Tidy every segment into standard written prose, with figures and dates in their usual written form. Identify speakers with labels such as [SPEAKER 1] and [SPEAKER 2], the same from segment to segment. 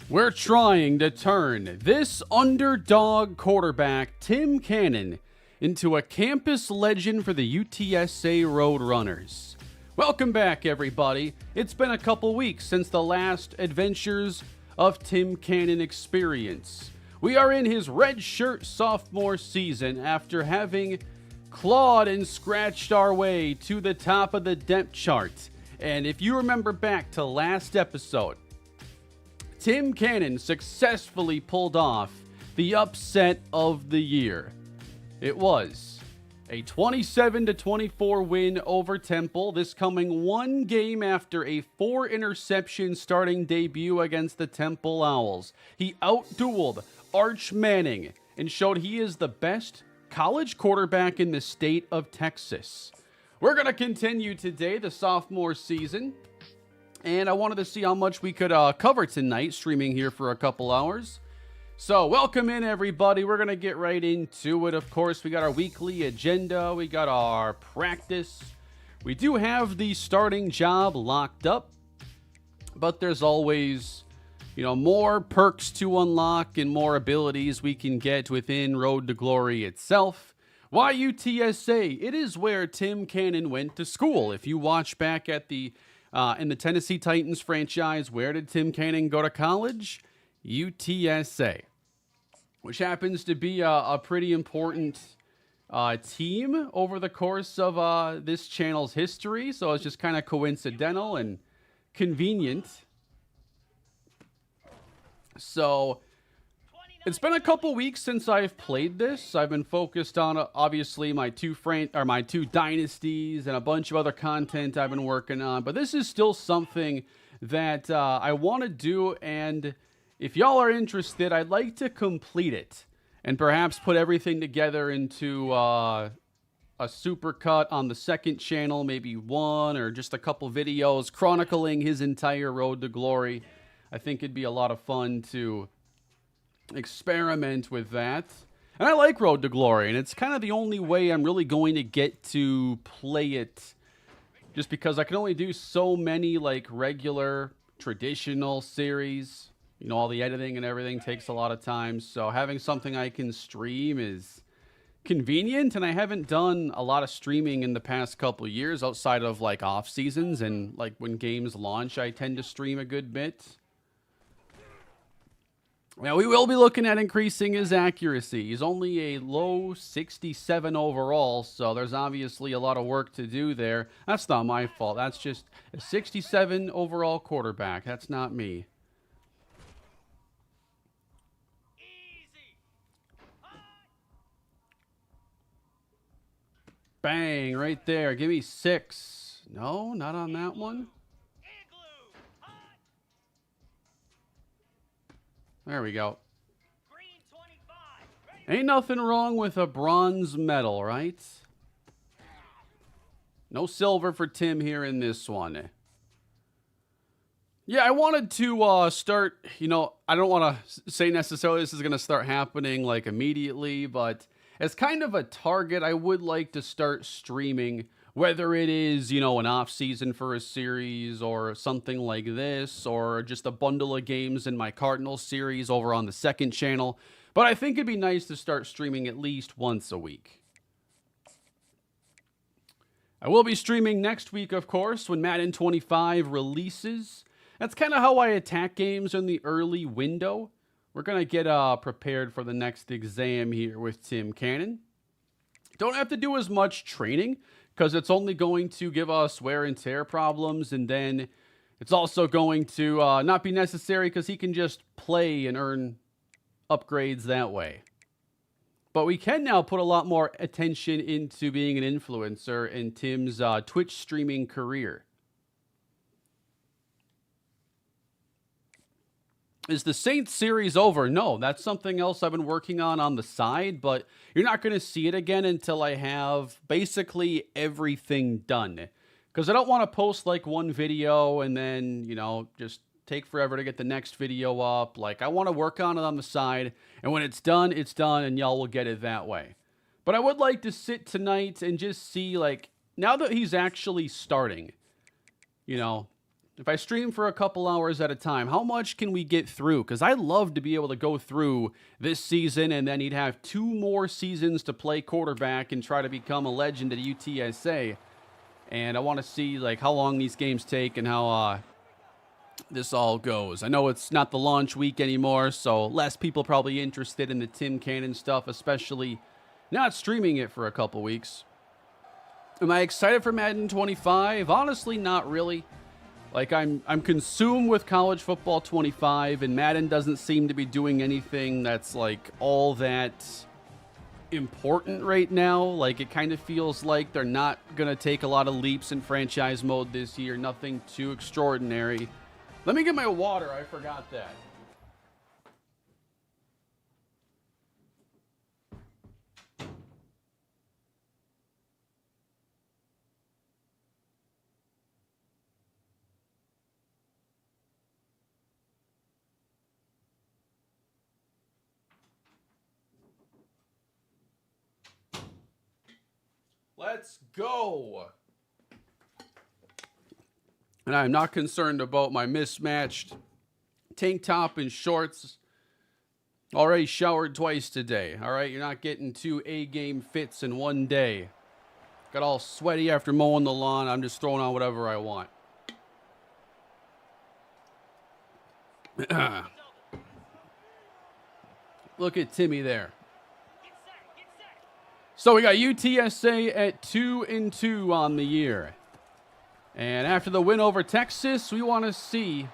[SPEAKER 1] We're trying to turn this underdog quarterback, Tim Cannon, into a campus legend for the UTSA Roadrunners. Welcome back, everybody. It's been a couple weeks since the last adventures of Tim Cannon experience. We are in his redshirt sophomore season after having clawed and scratched our way to the top of the depth chart. And if you remember back to last episode, Tim Cannon successfully pulled off the upset of the year. It was a 27-24 win over Temple, this coming one game after a 4-interception starting debut against the Temple Owls. He outdueled Arch Manning and showed he is the best college quarterback in the state of Texas. We're going to continue today, the sophomore season. And I wanted to see how much we could cover tonight, streaming here for a couple hours. So welcome in, everybody. We're going to get right into it. Of course, we got our weekly agenda. We got our practice. We do have the starting job locked up. But there's always, more perks to unlock and more abilities we can get within Road to Glory itself. Why UTSA? It is where Tim Cannon went to school. If you watch back at the in the Tennessee Titans franchise, where did Tim Cannon go to college? UTSA, which happens to be a pretty important team over the course of this channel's history. So it's just kind of coincidental and convenient. So it's been a couple weeks since I've played this. I've been focused on obviously my two dynasties and a bunch of other content I've been working on. But this is still something that I want to do, and if y'all are interested, I'd like to complete it and perhaps put everything together into a supercut on the second channel, maybe one or just a couple videos chronicling his entire road to glory. I think it'd be a lot of fun to experiment with that. And I like Road to Glory, and it's kind of the only way I'm really going to get to play it, just because I can only do so many regular traditional series. All the editing and everything takes a lot of time, so having something I can stream is convenient. And I haven't done a lot of streaming in the past couple years outside of off seasons, and when games launch I tend to stream a good bit. Now, we will be looking at increasing his accuracy. He's only a low 67 overall, so there's obviously a lot of work to do there. That's not my fault. That's just a 67 overall quarterback. That's not me. Bang, right there. Give me 6. No, not on that one. There we go. Ain't nothing wrong with a bronze medal, right? No silver for Tim here in this one. Yeah, I wanted to start, I don't want to say necessarily this is going to start happening immediately, but as kind of a target, I would like to start streaming, whether it is, an off season for a series or something like this, or just a bundle of games in my Cardinals series over on the second channel. But I think it'd be nice to start streaming at least once a week. I will be streaming next week, of course, when Madden 25 releases. That's kind of how I attack games in the early window. We're going to get prepared for the next exam here with Tim Cannon. Don't have to do as much training, because it's only going to give us wear and tear problems, and then it's also going to not be necessary because he can just play and earn upgrades that way. But we can now put a lot more attention into being an influencer in Tim's Twitch streaming career. Is the Saints series over? No, that's something else I've been working on the side, but you're not going to see it again until I have basically everything done. Because I don't want to post one video and then, just take forever to get the next video up. I want to work on it on the side, and when it's done, and y'all will get it that way. But I would like to sit tonight and just see, now that he's actually starting, if I stream for a couple hours at a time, how much can we get through? Because I'd love to be able to go through this season, and then he'd have 2 more seasons to play quarterback and try to become a legend at UTSA. And I want to see like how long these games take and how this all goes. I know it's not the launch week anymore, so less people probably interested in the Tim Cannon stuff, especially not streaming it for a couple weeks. Am I excited for Madden 25? Honestly, not really. Like, I'm consumed with college football 25, and Madden doesn't seem to be doing anything that's, like, all that important right now. Like, it kind of feels like they're not going to take a lot of leaps in franchise mode this year. Nothing too extraordinary. Let me get my water. I forgot that. Let's go. And I'm not concerned about my mismatched tank top and shorts. Already showered twice today. All right, you're not getting 2 A-game fits in one day. Got all sweaty after mowing the lawn. I'm just throwing on whatever I want. Look at Timmy there. So we got UTSA at 2-2 on the year. And after the win over Texas, we want to see,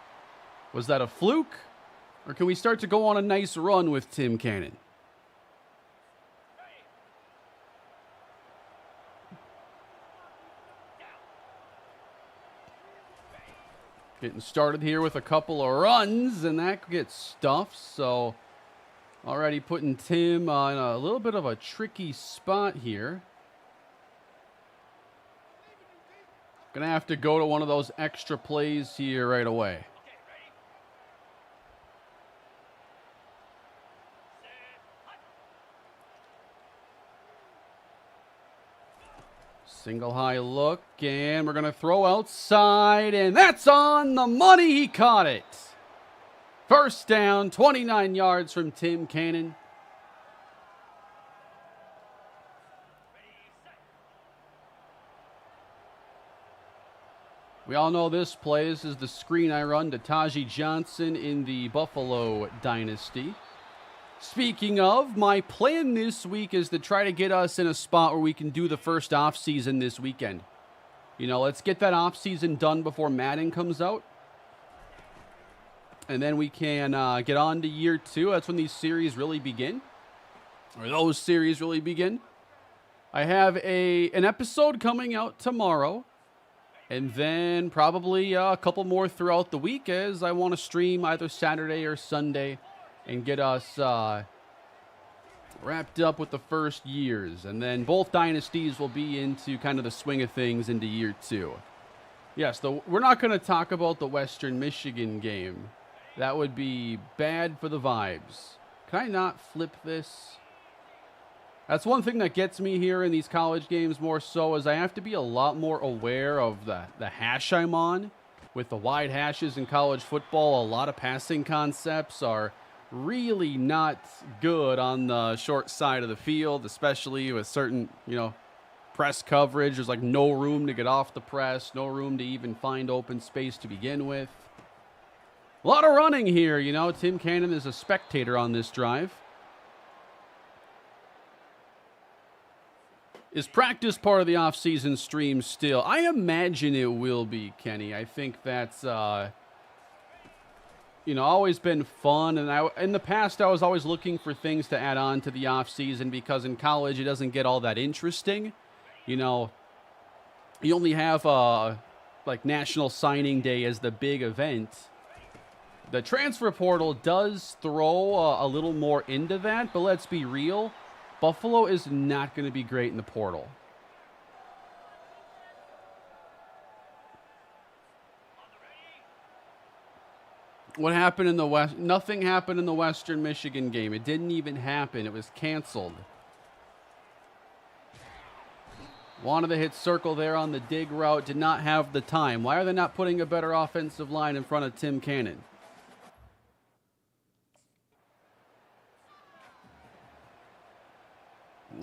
[SPEAKER 1] was that a fluke? Or can we start to go on a nice run with Tim Cannon? Getting started here with a couple of runs, and that gets stuffed. So already putting Tim on a little bit of a tricky spot here. Gonna have to go to one of those extra plays here right away. Single high look, and we're gonna throw outside, and that's on the money. He caught it. First down, 29 yards from Tim Cannon. We all know this play. This is the screen I run to Tajee Johnson in the Buffalo Dynasty. Speaking of, my plan this week is to try to get us in a spot where we can do the first offseason this weekend. You know, let's get that offseason done before Madden comes out. And then we can get on to year 2. That's when these series really begin. Or those series really begin. I have an episode coming out tomorrow. And then probably a couple more throughout the week as I want to stream either Saturday or Sunday and get us wrapped up with the first years. And then both dynasties will be into kind of the swing of things into year 2. Yes, we're not going to talk about the Western Michigan game. That would be bad for the vibes. Can I not flip this? That's one thing that gets me here in these college games more so is I have to be a lot more aware of the hash I'm on. With the wide hashes in college football, a lot of passing concepts are really not good on the short side of the field, especially with certain, press coverage. There's like no room to get off the press, no room to even find open space to begin with. A lot of running here, Tim Cannon is a spectator on this drive. Is practice part of the off-season stream still? I imagine it will be, Kenny. I think that's, always been fun. And in the past, I was always looking for things to add on to the off-season because in college, it doesn't get all that interesting. You only have, National Signing Day as the big event. The transfer portal does throw a little more into that, but let's be real. Buffalo is not going to be great in the portal. What happened in the West? Nothing happened in the Western Michigan game. It didn't even happen. It was canceled. Wanted to hit circle there on the dig route. Did not have the time. Why are they not putting a better offensive line in front of Tim Cannon?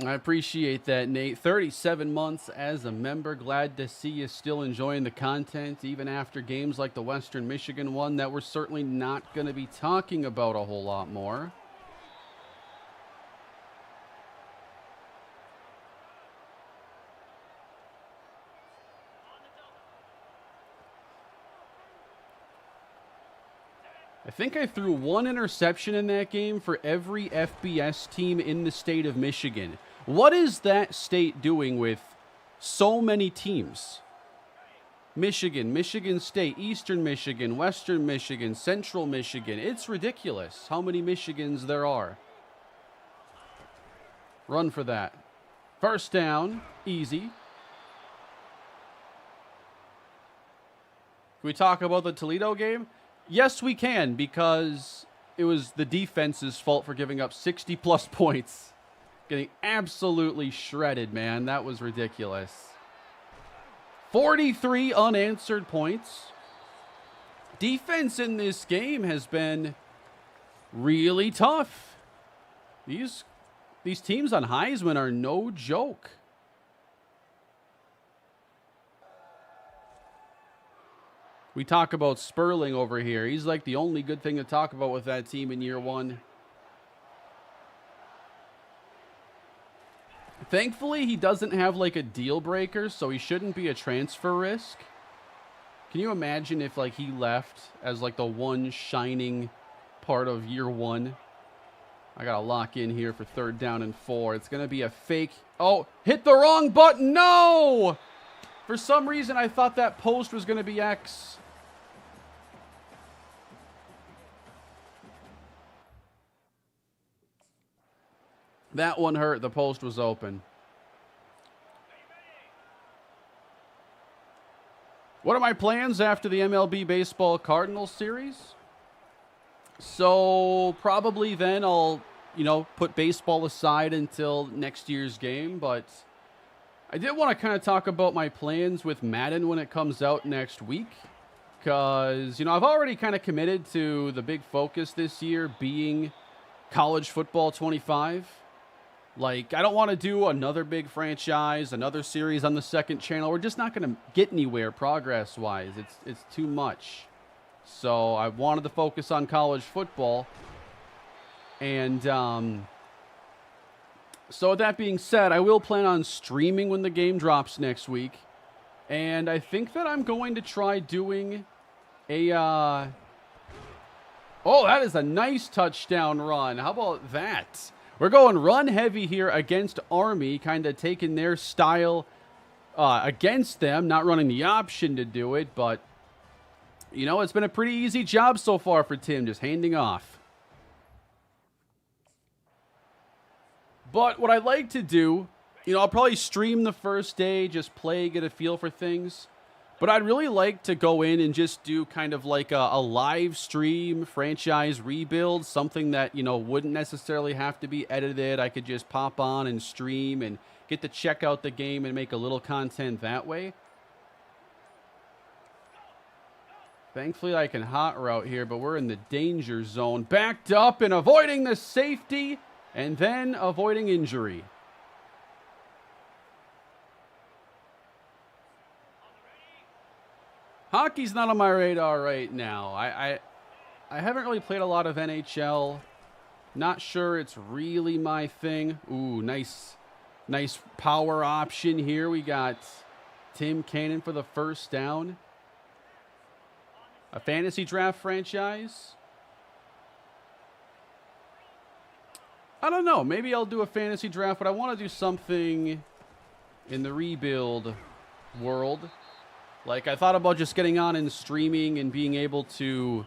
[SPEAKER 1] I appreciate that, Nate. 37 months as a member. Glad to see you still enjoying the content, even after games like the Western Michigan one that we're certainly not going to be talking about a whole lot more. I think I threw one interception in that game for every FBS team in the state of Michigan. What is that state doing with so many teams? Michigan, Michigan State, Eastern Michigan, Western Michigan, Central Michigan. It's ridiculous how many Michigans there are. Run for that. First down, easy. Can we talk about the Toledo game? Yes, we can, because it was the defense's fault for giving up 60-plus points. Getting absolutely shredded, man. That was ridiculous. 43 unanswered points. Defense in this game has been really tough. These teams on Heisman are no joke. We talk about Sperling over here. He's like the only good thing to talk about with that team in year one. Thankfully, he doesn't have like a deal breaker, so he shouldn't be a transfer risk. Can you imagine if like he left as like the one shining part of year one? I got to lock in here for 3rd down and 4. It's going to be a fake. Oh, hit the wrong button. No! For some reason, I thought that post was going to be X. That one hurt. The post was open. What are my plans after the MLB Baseball Cardinals series? So probably then I'll, put baseball aside until next year's game. But I did want to kind of talk about my plans with Madden when it comes out next week. Because, I've already kind of committed to the big focus this year being college football 25. Like, I don't want to do another big franchise, another series on the second channel. We're just not going to get anywhere progress-wise. It's too much. So I wanted to focus on college football. And so with that being said, I will plan on streaming when the game drops next week. And I think that I'm going to try doing a... Oh, that is a nice touchdown run. How about that? We're going run heavy here against Army, kind of taking their style against them, not running the option to do it, but, it's been a pretty easy job so far for Tim, just handing off. But what I'd like to do, I'll probably stream the first day, just play, get a feel for things. But I'd really like to go in and just do kind of like a live stream franchise rebuild, something that, wouldn't necessarily have to be edited. I could just pop on and stream and get to check out the game and make a little content that way. Thankfully, I can hot route here, but we're in the danger zone. Backed up and avoiding the safety and then avoiding injury. Hockey's not on my radar right now. I haven't really played a lot of NHL. Not sure it's really my thing. Ooh, nice power option here. We got Tim Cannon for the first down. A fantasy draft franchise? I don't know. Maybe I'll do a fantasy draft, but I want to do something in the rebuild world. Like, I thought about just getting on and streaming and being able to,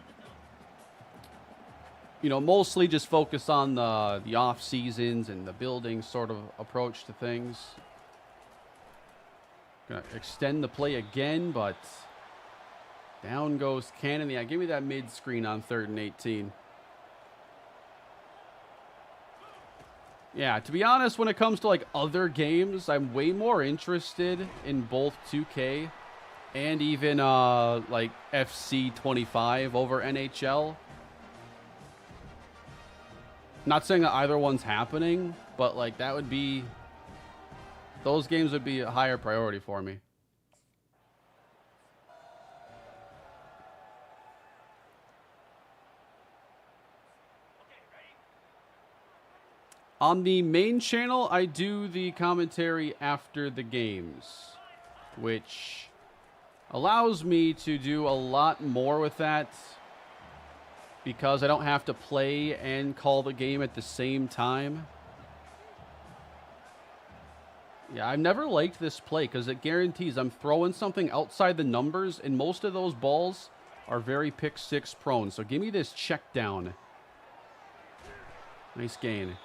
[SPEAKER 1] mostly just focus on the off seasons and the building sort of approach to things. Gonna extend the play again, but down goes Cannon. Yeah, give me that mid screen on 3rd and 18. Yeah, to be honest, when it comes to like other games, I'm way more interested in both 2K and even like FC 25 over NHL. Not saying that either one's happening, but like that would be, those games would be a higher priority for me. On the main channel, I do the commentary after the games, which allows me to do a lot more with that because I don't have to play and call the game at the same time. Yeah, I've never liked this play because it guarantees I'm throwing something outside the numbers, and most of those balls are very pick six prone. So give me this check down. Nice gain.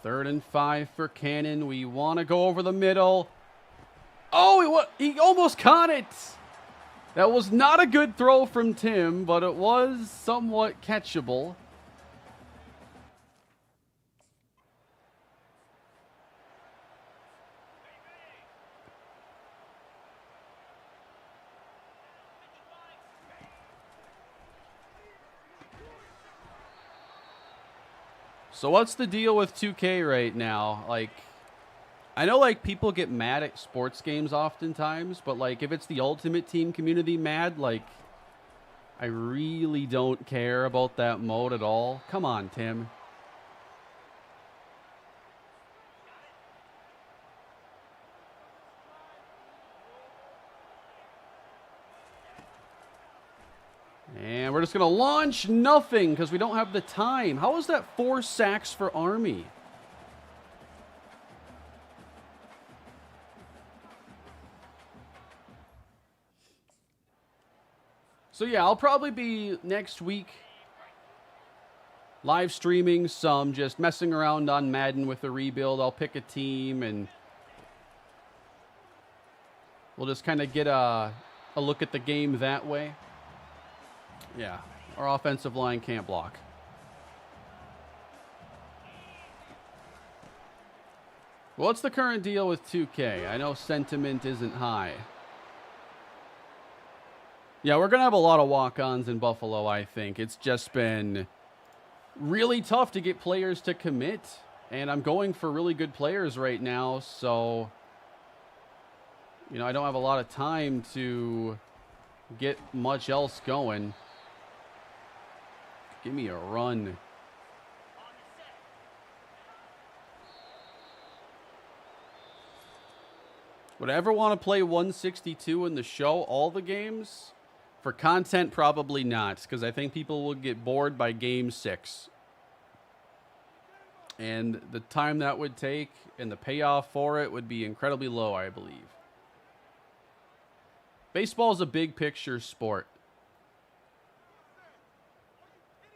[SPEAKER 1] Third and 5 for Cannon. We want to go over the middle. Oh, he almost caught it. That was not a good throw from Tim, but it was somewhat catchable. So what's the deal with 2K right now? Like, I know like people get mad at sports games oftentimes, but like if it's the Ultimate Team community mad, like I really don't care about that mode at all. Come on, Tim. And we're just going to launch nothing because we don't have the time. How is that 4 sacks for Army? So yeah, I'll probably be next week live streaming some, just messing around on Madden with the rebuild. I'll pick a team and we'll just kind of get a look at the game that way. Yeah, our offensive line can't block. What's the current deal with 2K? I know sentiment isn't high. Yeah, we're going to have a lot of walk-ons in Buffalo, I think. It's just been really tough to get players to commit. And I'm going for really good players right now, so you know, I don't have a lot of time to get much else going. Give me a run. Would I ever want to play 162 in the show, all the games? For content, probably not, because I think people will get bored by game 6. And the time that would take and the payoff for it would be incredibly low, I believe. Baseball is a big picture sport.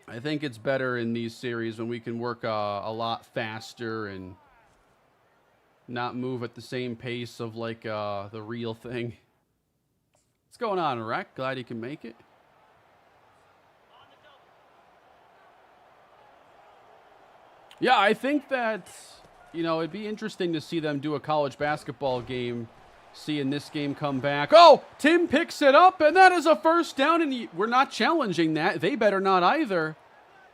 [SPEAKER 1] I think it's better in these series when we can work a lot faster and not move at the same pace of like the real thing. What's going on, Rec? Glad you can make it. Yeah, I think that, you know, it'd be interesting to see them do a college basketball game, seeing this game come back. Oh, Tim picks it up, and that is a first down, and we're not challenging that. They better not either.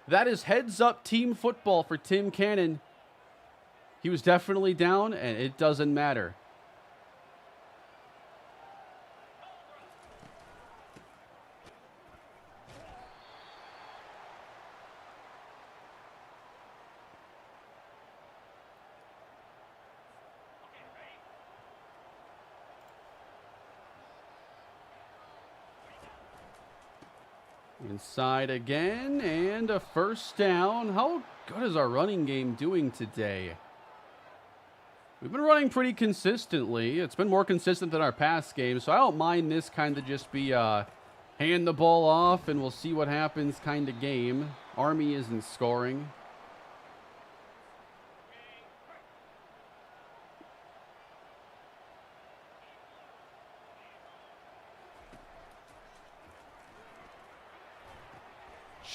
[SPEAKER 1] That is heads-up team football for Tim Cannon. He was definitely down, and it doesn't matter. Inside again, and a first down. How good is our running game doing today? We've been running pretty consistently. It's been more consistent than our past games, so I don't mind this kind of just be hand the ball off and we'll see what happens kind of game. Army isn't scoring.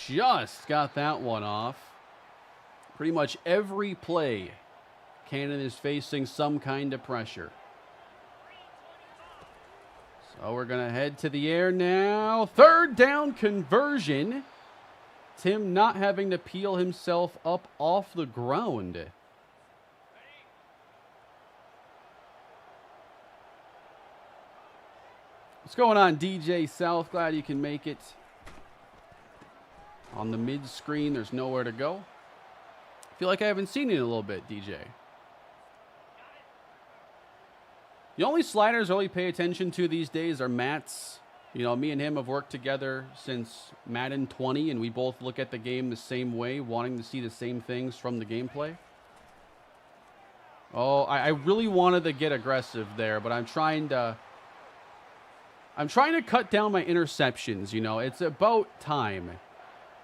[SPEAKER 1] just got that one off. Pretty much every play, Cannon is facing some kind of pressure. So we're going to head to the air now. Third down conversion. Tim not having to peel himself up off the ground. What's going on, DJ South? Glad you can make it. On the mid screen, there's nowhere to go. Feel like I haven't seen you in a little bit, DJ. The only sliders I really pay attention to these days are Matt's. You know, me and him have worked together since Madden 20, and we both look at the game the same way, wanting to see the same things from the gameplay. Oh, I really wanted to get aggressive there, but I'm trying to cut down my interceptions, you know. It's about time.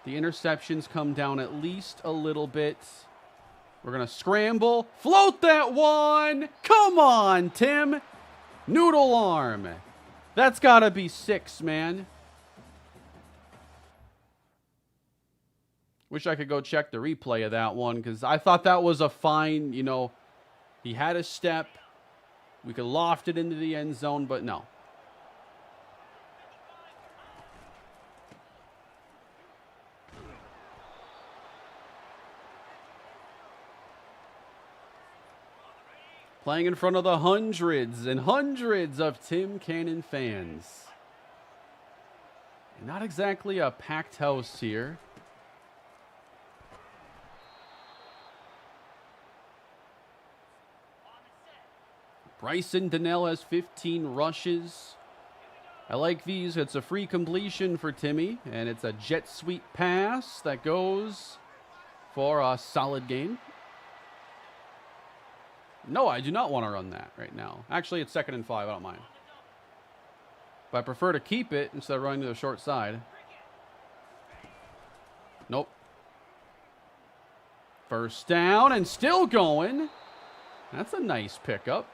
[SPEAKER 1] The interceptions come down at least a little bit. We're going to scramble. Float that one. Come on, Tim. Noodle arm. That's got to be 6, man. Wish I could go check the replay of that one because I thought that was a fine, you know, he had a step. We could loft it into the end zone, but no. Playing in front of the hundreds and hundreds of Tim Cannon fans. Not exactly a packed house here. Bryson Donnell has 15 rushes. I like these. It's a free completion for Timmy, and it's a jet sweep pass that goes for a solid gain. No, I do not want to run that right now. Actually, it's 2nd and 5. I don't mind. But I prefer to keep it instead of running to the short side. Nope. First down and still going. That's a nice pickup.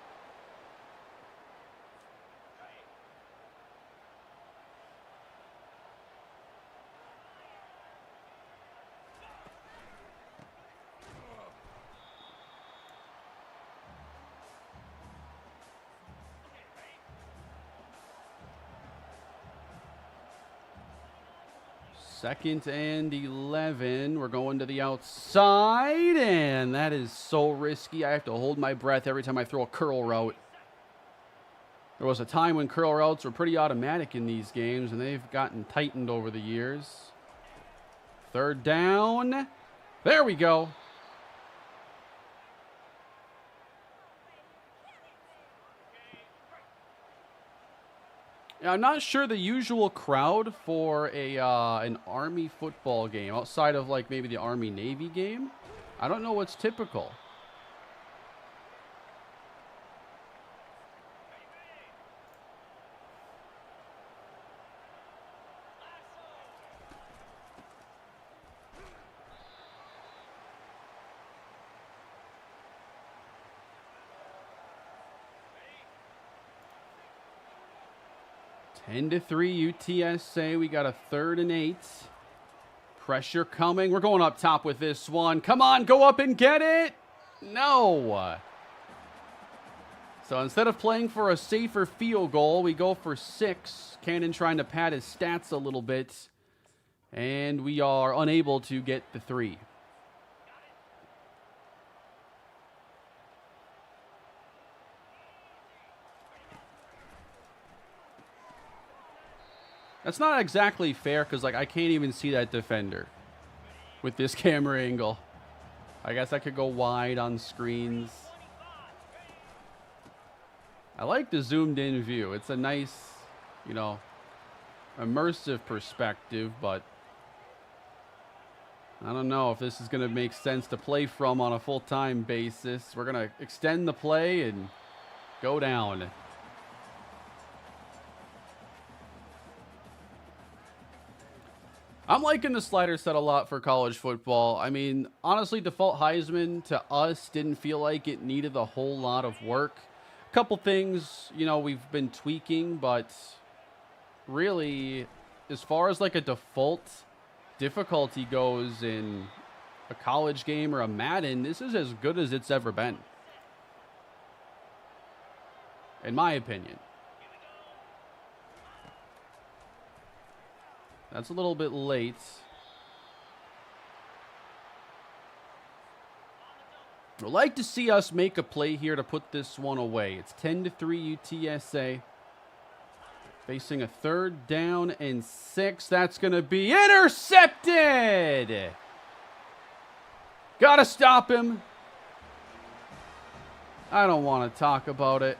[SPEAKER 1] Second and 11. We're going to the outside, and that is so risky. I have to hold my breath every time I throw a curl route. There was a time when curl routes were pretty automatic in these games, and they've gotten tightened over the years. Third down. There we go. I'm not sure the usual crowd for an Army football game outside of like maybe the Army-Navy game. I don't know what's typical. Ten to 3 UTSA. We got a 3rd and 8. Pressure coming. We're going up top with this one. Come on, go up and get it. No. So instead of playing for a safer field goal, we go for 6. Cannon trying to pad his stats a little bit. And we are unable to get the 3. That's not exactly fair because, like, I can't even see that defender with this camera angle. I guess I could go wide on screens. I like the zoomed-in view. It's a nice, you know, immersive perspective, but I don't know if this is going to make sense to play from on a full-time basis. We're going to extend the play and go down. I'm liking the slider set a lot for college football. I mean, honestly, default Heisman to us didn't feel like it needed a whole lot of work. A couple things, you know, we've been tweaking, but really, as far as like a default difficulty goes in a college game or a Madden, this is as good as it's ever been. In my opinion. That's a little bit late. I'd like to see us make a play here to put this one away. It's 10-3 UTSA. Facing a 3rd down and 6. That's going to be intercepted. Got to stop him. I don't want to talk about it.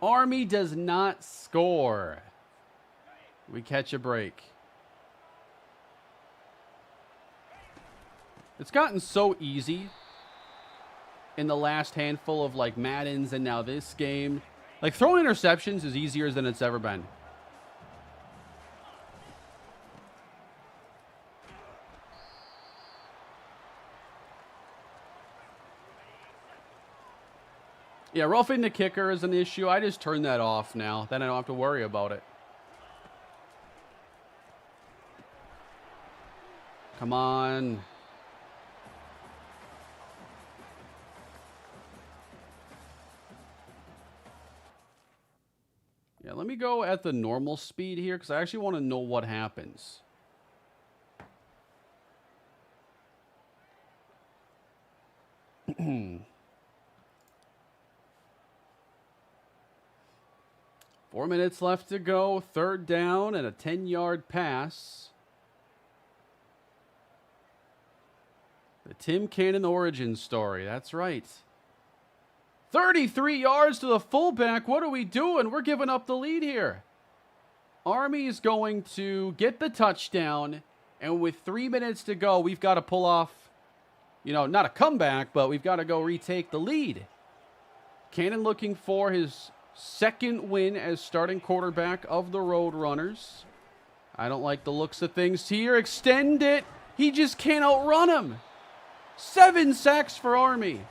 [SPEAKER 1] Army does not score. We catch a break. It's gotten so easy in the last handful of like Maddens and now this game. Like throwing interceptions is easier than it's ever been. Yeah, roughing the kicker is an issue. I just turn that off now. Then I don't have to worry about it. Come on. Yeah, let me go at the normal speed here because I actually want to know what happens. Four minutes left to go. 3rd down and a 10-yard pass. The Tim Cannon origin story. That's right. 33 yards to the fullback. What are we doing? We're giving up the lead here. Army is going to get the touchdown. And with 3 minutes to go, we've got to pull off, you know, not a comeback, but we've got to go retake the lead. Cannon looking for his 2nd win as starting quarterback of the Roadrunners. I don't like the looks of things here. Extend it. He just can't outrun him. 7 sacks for Army.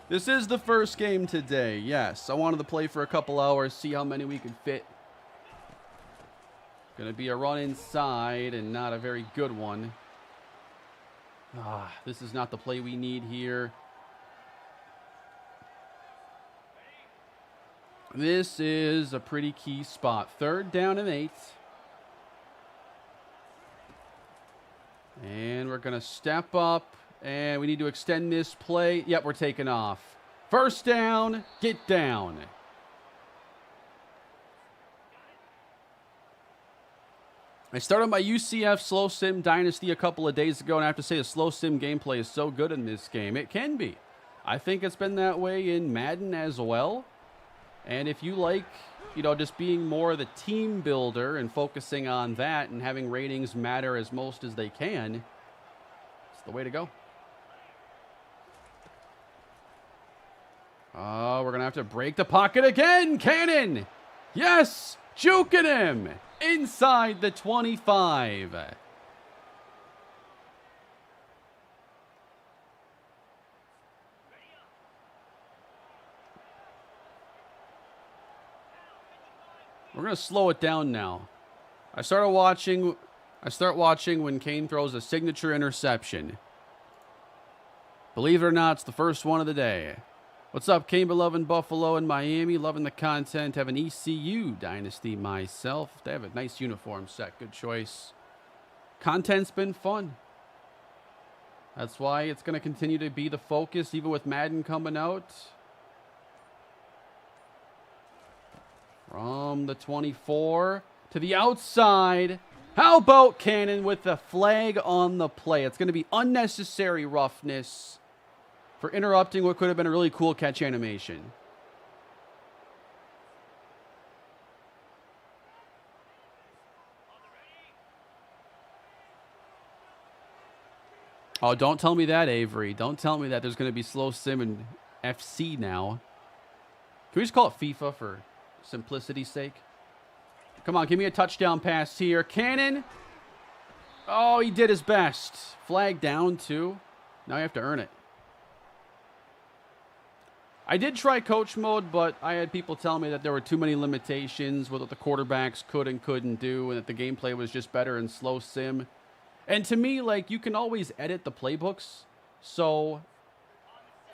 [SPEAKER 1] This is the first game today. Yes, I wanted to play for a couple hours, see how many we could fit. Gonna be a run inside and not a very good one. This is not the play we need here. This is a pretty key spot. 3rd down and 8. And we're going to step up. And we need to extend this play. Yep, we're taking off. 1st down. Get down. I started my UCF Slow Sim Dynasty a couple of days ago, and I have to say the Slow Sim gameplay is so good in this game. It can be. I think it's been that way in Madden as well. And if you like, you know, just being more the team builder and focusing on that and having ratings matter as most as they can, it's the way to go. Oh, we're going to have to break the pocket again. Cannon. Yes. Juking him. Inside the 25. We're going to slow it down now. I start watching when Kane throws a signature interception. Believe it or not, it's the first one of the day. What's up, Kane? Loving Buffalo and Miami. Loving the content. Have an ECU Dynasty myself. They have a nice uniform set. Good choice. Content's been fun. That's why it's going to continue to be the focus, even with Madden coming out. From the 24 to the outside. How about Cannon with the flag on the play? It's going to be unnecessary roughness for interrupting what could have been a really cool catch animation. Oh, don't tell me that, Avery. Don't tell me that there's going to be Slow Sim and FC now. Can we just call it FIFA for simplicity's sake? Come on, give me a touchdown pass here. Cannon. Oh, he did his best. Flag down, too. Now you have to earn it. I did try coach mode, but I had people tell me that there were too many limitations with what the quarterbacks could and couldn't do, and that the gameplay was just better in slow sim. And to me, like, you can always edit the playbooks. So,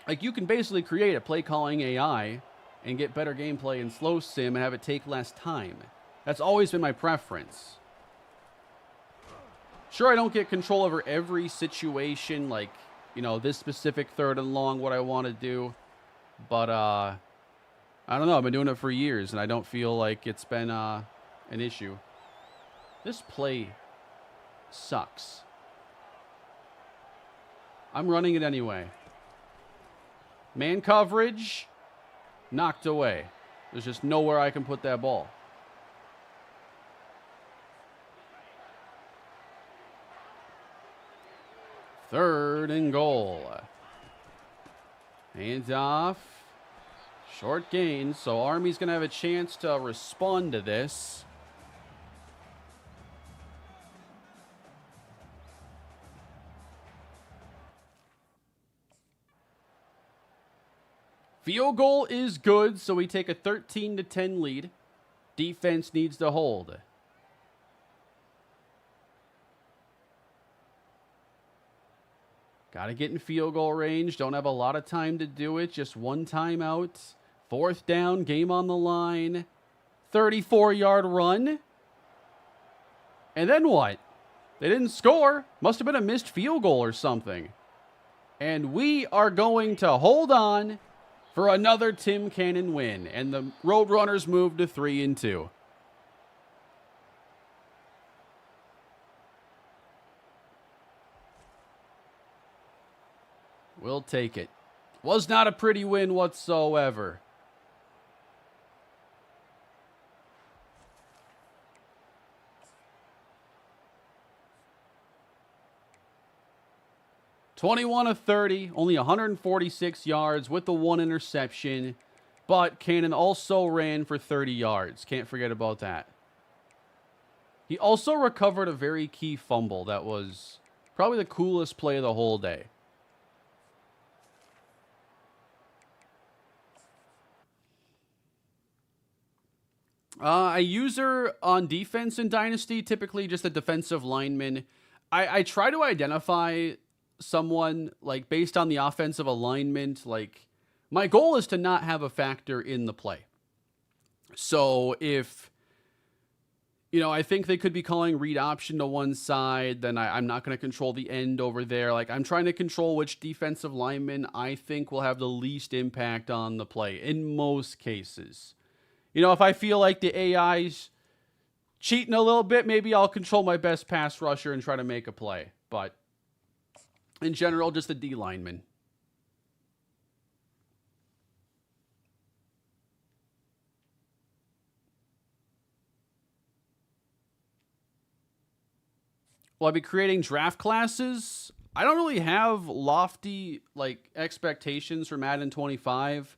[SPEAKER 1] like, you can basically create a play calling AI and get better gameplay in slow sim and have it take less time. That's always been my preference. Sure, I don't get control over every situation, like, you know, this specific third and long, what I want to do. But, I don't know. I've been doing it for years, and I don't feel like it's been an issue. This play sucks. I'm running it anyway. Man coverage, knocked away. There's just nowhere I can put that ball. Third and goal. Hands off. Short gain, so Army's going to have a chance to respond to this. Field goal is good, so we take a 13-10 lead. Defense needs to hold. Got to get in field goal range. Don't have a lot of time to do it. Just one timeout. Fourth down, game on the line. 34-yard run. And then what? They didn't score. Must have been a missed field goal or something. And we are going to hold on for another Tim Cannon win. And the Roadrunners move to 3-2. We'll take it. Was not a pretty win whatsoever. (21 of 30), only 146 yards with the one interception. But Cannon also ran for 30 yards. Can't forget about that. He also recovered a very key fumble that was probably the coolest play of the whole day. A user on defense in Dynasty, typically just a defensive lineman. I try to identify someone, like, based on the offensive alignment. Like, my goal is to not have a factor in the play. So if, you know, I think they could be calling read option to one side, then I'm not going to control the end over there. Like, I'm trying to control which defensive lineman I think will have the least impact on the play in most cases. You know, if I feel like the AI's cheating a little bit, maybe I'll control my best pass rusher and try to make a play. But in general, just a D lineman. Will I be creating draft classes? I don't really have lofty, like, expectations for Madden 25.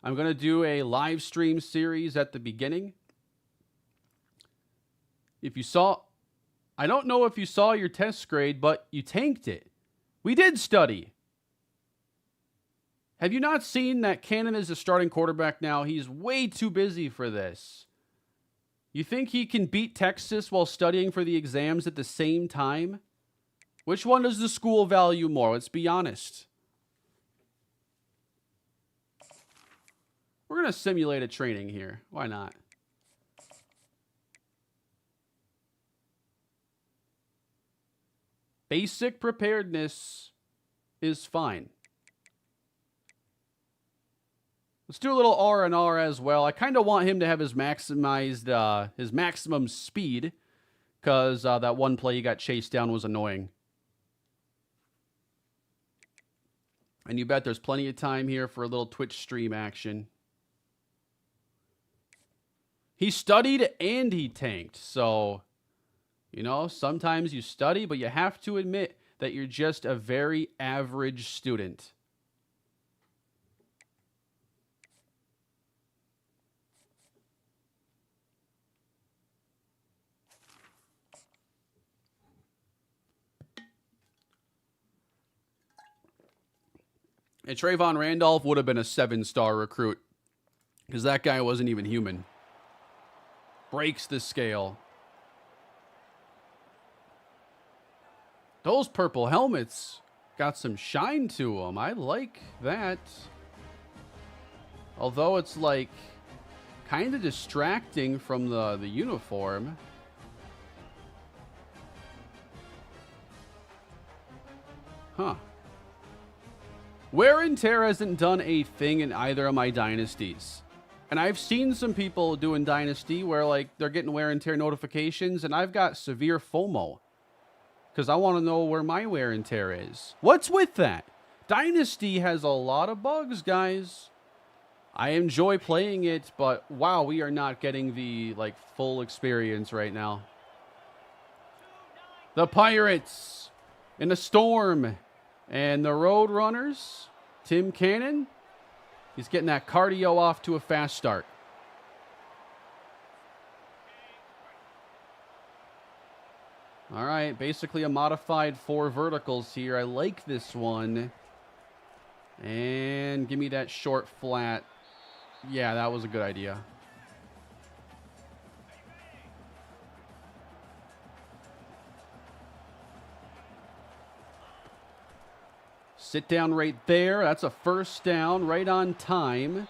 [SPEAKER 1] I'm going to do a live stream series at the beginning. If you saw, I don't know if you saw your test grade, but you tanked it. We did study. Have you not seen that Cannon is a starting quarterback now? He's way too busy for this. You think he can beat Texas while studying for the exams at the same time? Which one does the school value more? Let's be honest. We're going to simulate a training here. Why not? Basic preparedness is fine. Let's do a little R&R as well. I kind of want him to have his maximized, his maximum speed, because that one play he got chased down was annoying. And you bet there's plenty of time here for a little Twitch stream action. He studied and he tanked. So, you know, sometimes you study, but you have to admit that you're just a very average student. And Trayvon Randolph would have been a 7-star recruit because that guy wasn't even human. Breaks the scale. Those purple helmets got some shine to them. I like that. Although it's like kind of distracting from the uniform. Huh. Wear and tear hasn't done a thing in either of my dynasties. And I've seen some people doing Dynasty where like they're getting wear and tear notifications, and I've got severe FOMO. Because I want to know where my wear and tear is. What's with that? Dynasty has a lot of bugs, guys. I enjoy playing it, but wow, we are not getting the like full experience right now. The Pirates in a storm. And the Roadrunners, Tim Cannon, he's getting that cardio off to a fast start. All right, basically a modified 4 verticals here. I like this one. And give me that short flat. Yeah, that was a good idea. Sit down right there. That's a first down, right on time.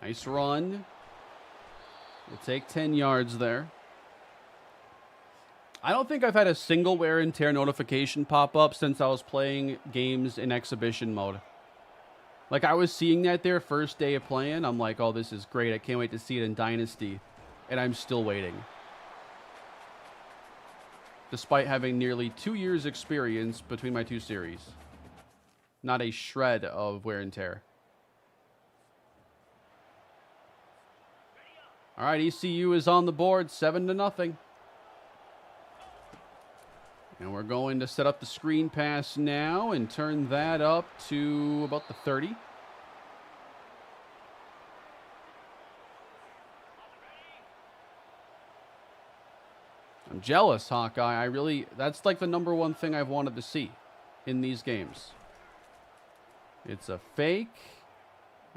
[SPEAKER 1] Nice run. We'll take 10 yards there. I don't think I've had a single wear and tear notification pop up since I was playing games in exhibition mode. Like, I was seeing that there first day of playing. I'm like, oh, this is great. I can't wait to see it in Dynasty. And I'm still waiting. Despite having nearly 2 years experience between my 2 series. Not a shred of wear and tear. All right, ECU is on the board, 7-0. And we're going to set up the screen pass now and turn that up to about the 30. I'm jealous, Hawkeye. That's like the #1 thing I've wanted to see in these games. It's a fake.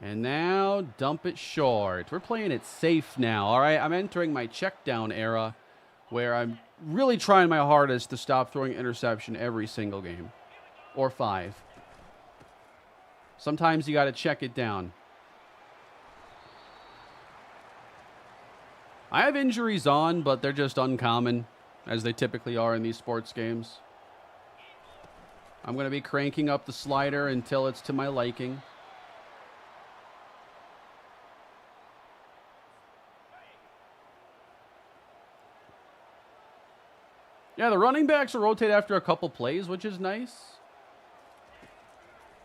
[SPEAKER 1] And now, dump it short. We're playing it safe now, all right? I'm entering my check down era where I'm really trying my hardest to stop throwing interception every single game. Or 5. Sometimes you got to check it down. I have injuries on, but they're just uncommon, as they typically are in these sports games. I'm going to be cranking up the slider until it's to my liking. Yeah, the running backs will rotate after a couple plays, which is nice.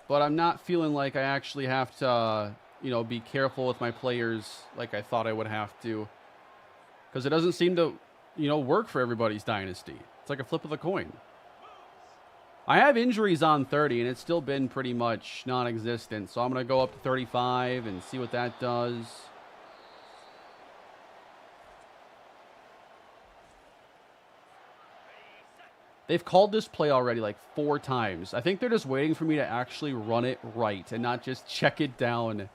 [SPEAKER 1] But I'm not feeling like I actually have to, be careful with my players like I thought I would have to. Because it doesn't seem to, work for everybody's dynasty. It's like a flip of the coin. I have injuries on 30, and it's still been pretty much non-existent. So I'm going to go up to 35 and see what that does. They've called this play already like 4 times. I think they're just waiting for me to actually run it right and not just check it down.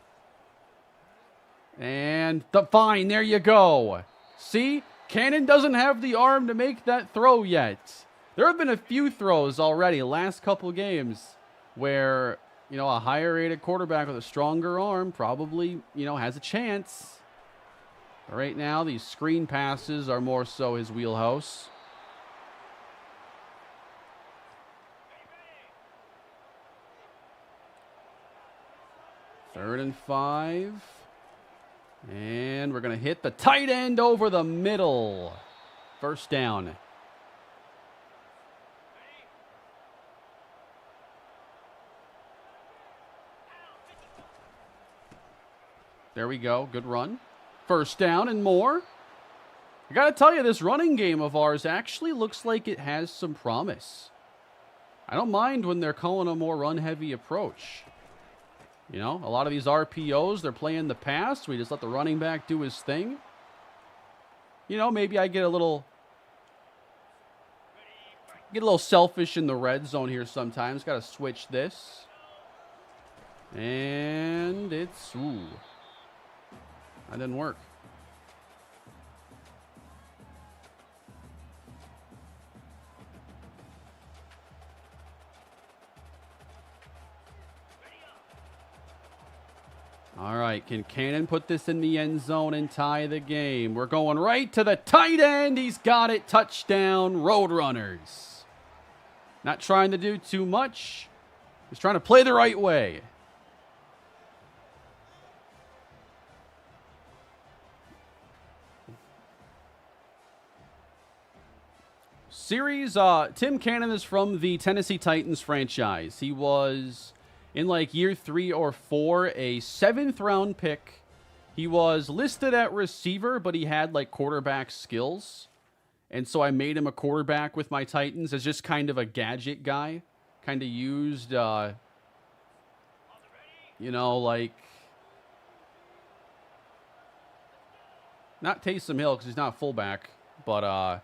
[SPEAKER 1] And fine, there you go. See? Cannon doesn't have the arm to make that throw yet. There have been a few throws already, last couple games, where, a higher rated quarterback with a stronger arm probably, has a chance. But right now, these screen passes are more so his wheelhouse. Third and 5. And we're going to hit the tight end over the middle. First down. There we go. Good run. First down and more. I got to tell you, this running game of ours actually looks like it has some promise. I don't mind when they're calling a more run-heavy approach. You know, a lot of these RPOs, they're playing the pass. We just let the running back do his thing. You know, maybe I get a little selfish in the red zone here sometimes. Got to switch this. And it's, ooh, that didn't work. All right, can Cannon put this in the end zone and tie the game? We're going right to the tight end. He's got it. Touchdown, Roadrunners. Not trying to do too much. Just trying to play the right way. Series, Tim Cannon is from the Tennessee Titans franchise. He was, in like year 3 or 4, a 7th round pick. He was listed at receiver, but he had like quarterback skills. And so I made him a quarterback with my Titans as just kind of a gadget guy. Kind of used, you know, like, not Taysom Hill because he's not a fullback, but I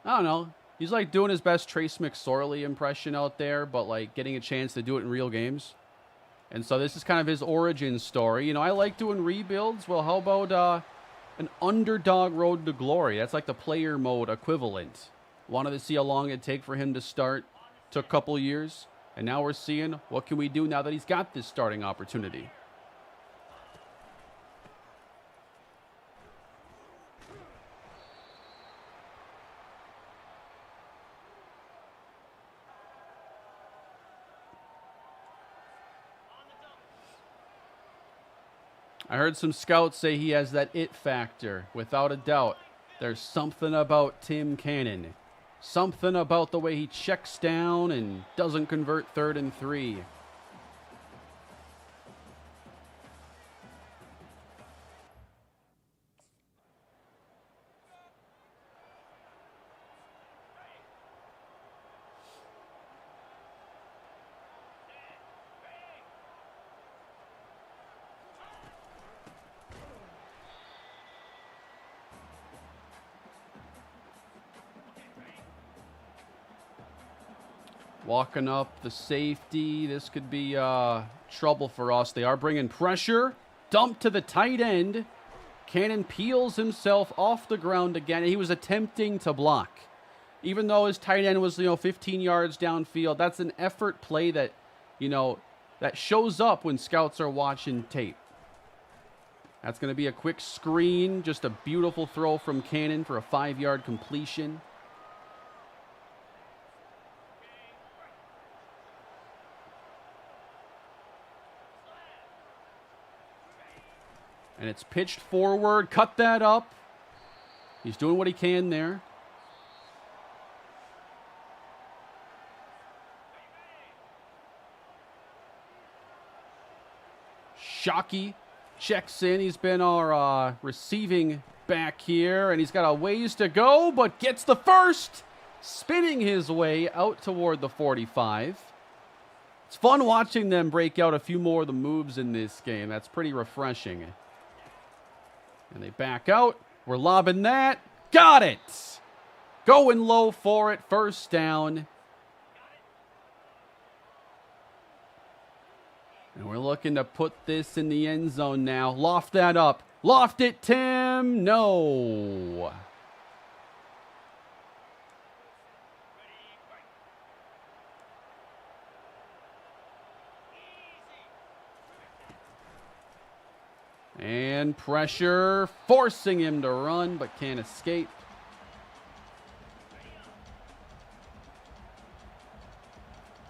[SPEAKER 1] don't know. He's like doing his best Trace McSorley impression out there, but like getting a chance to do it in real games. And so this is kind of his origin story. You know, I like doing rebuilds. Well, how about an Underdog road to glory? That's like the player mode equivalent. Wanted to see how long it'd take for him to start. Took a couple years. And now we're seeing what can we do now that he's got this starting opportunity. I heard some scouts say he has that it factor. Without a doubt, there's something about Tim Cannon. Something about the way he checks down and doesn't convert 3rd and 3. Walking up the safety. This could be trouble for us. They are bringing pressure. Dump to the tight end. Cannon peels himself off the ground again. He was attempting to block. Even though his tight end was, 15 yards downfield, that's an effort play that, that shows up when scouts are watching tape. That's going to be a quick screen. Just a beautiful throw from Cannon for a 5-yard completion. And it's pitched forward. Cut that up. He's doing what he can there. Shockey checks in. He's been our receiving back here. And he's got a ways to go, but gets the first. Spinning his way out toward the 45. It's fun watching them break out a few more of the moves in this game. That's pretty refreshing. And they back out. We're lobbing that. Got it. Going low for it. First down. And we're looking to put this in the end zone now. Loft that up. Loft it, Tim. No. And pressure, forcing him to run, but can't escape.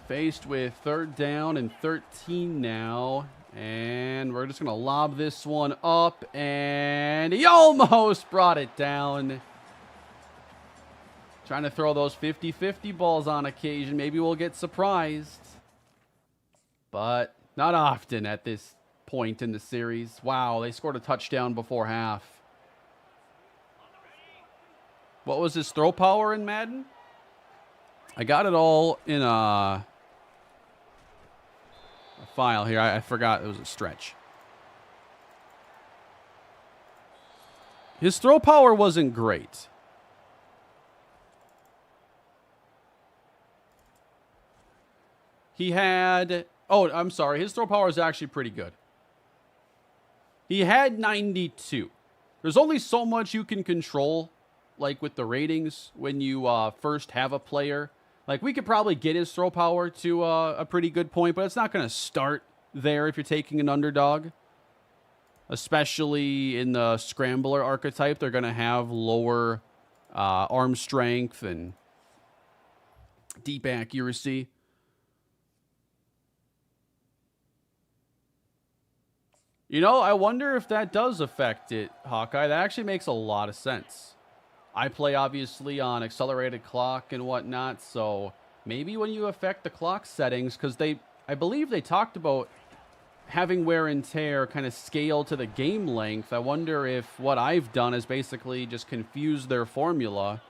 [SPEAKER 1] Faced with 3rd down and 13 now. And we're just going to lob this one up. And he almost brought it down. Trying to throw those 50-50 balls on occasion. Maybe we'll get surprised. But not often at this point in the series. Wow, they scored a touchdown before half. What was his throw power in Madden? I got it all in a file here. I forgot it was a stretch. His throw power wasn't great. He had... Oh, I'm sorry. His throw power is actually pretty good. He had 92. There's only so much you can control, like with the ratings, when you first have a player. Like, we could probably get his throw power to a pretty good point, but it's not going to start there if you're taking an underdog. Especially in the scrambler archetype, they're going to have lower arm strength and deep accuracy. You know, I wonder if that does affect it, Hawkeye. That actually makes a lot of sense. I play, obviously, on accelerated clock and whatnot, so maybe when you affect the clock settings, because I believe they talked about having wear and tear kind of scale to the game length. I wonder if what I've done is basically just confuse their formula,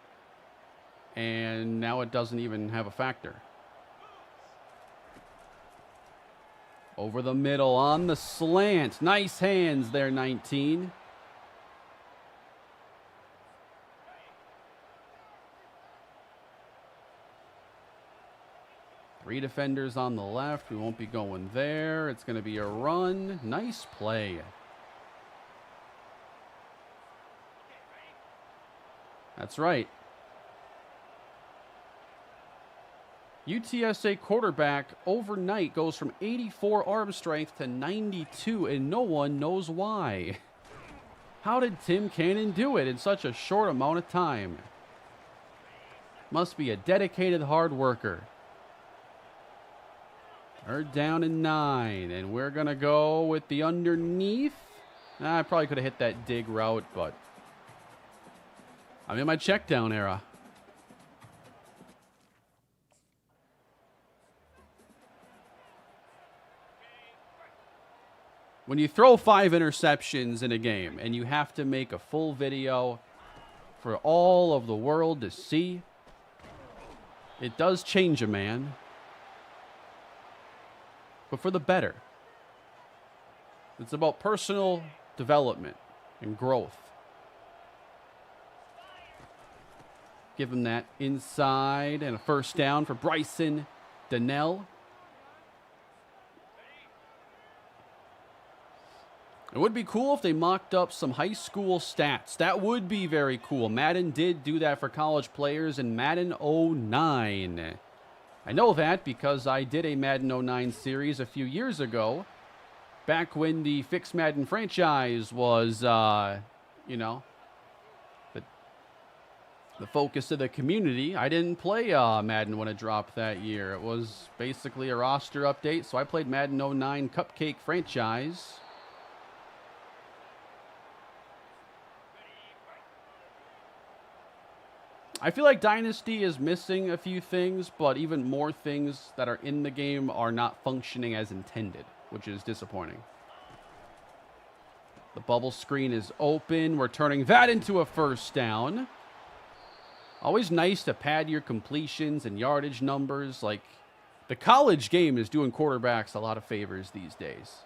[SPEAKER 1] and now it doesn't even have a factor. Over the middle on the slant. Nice hands there, 19. Three defenders on the left. We won't be going there. It's going to be a run. Nice play. That's right. UTSA quarterback overnight goes from 84 arm strength to 92, and no one knows why. How did Tim Cannon do it in such a short amount of time? Must be a dedicated hard worker. Third down and 9, and we're going to go with the underneath. I probably could have hit that dig route, but I'm in my check down era. When you throw 5 interceptions in a game and you have to make a full video for all of the world to see, it does change a man. But for the better. It's about personal development and growth. Give him that inside and a first down for Bryson Donnell. It would be cool if they mocked up some high school stats. That would be very cool. Madden did do that for college players in Madden 09. I know that because I did a Madden 09 series a few years ago, back when the Fix Madden franchise was, you know, the focus of the community. I didn't play Madden when it dropped that year. It was basically a roster update, so I played Madden 09 Cupcake franchise. I feel like Dynasty is missing a few things, but even more things that are in the game are not functioning as intended, which is disappointing. The bubble screen is open. We're turning that into a first down. Always nice to pad your completions and yardage numbers. Like, the college game is doing quarterbacks a lot of favors these days.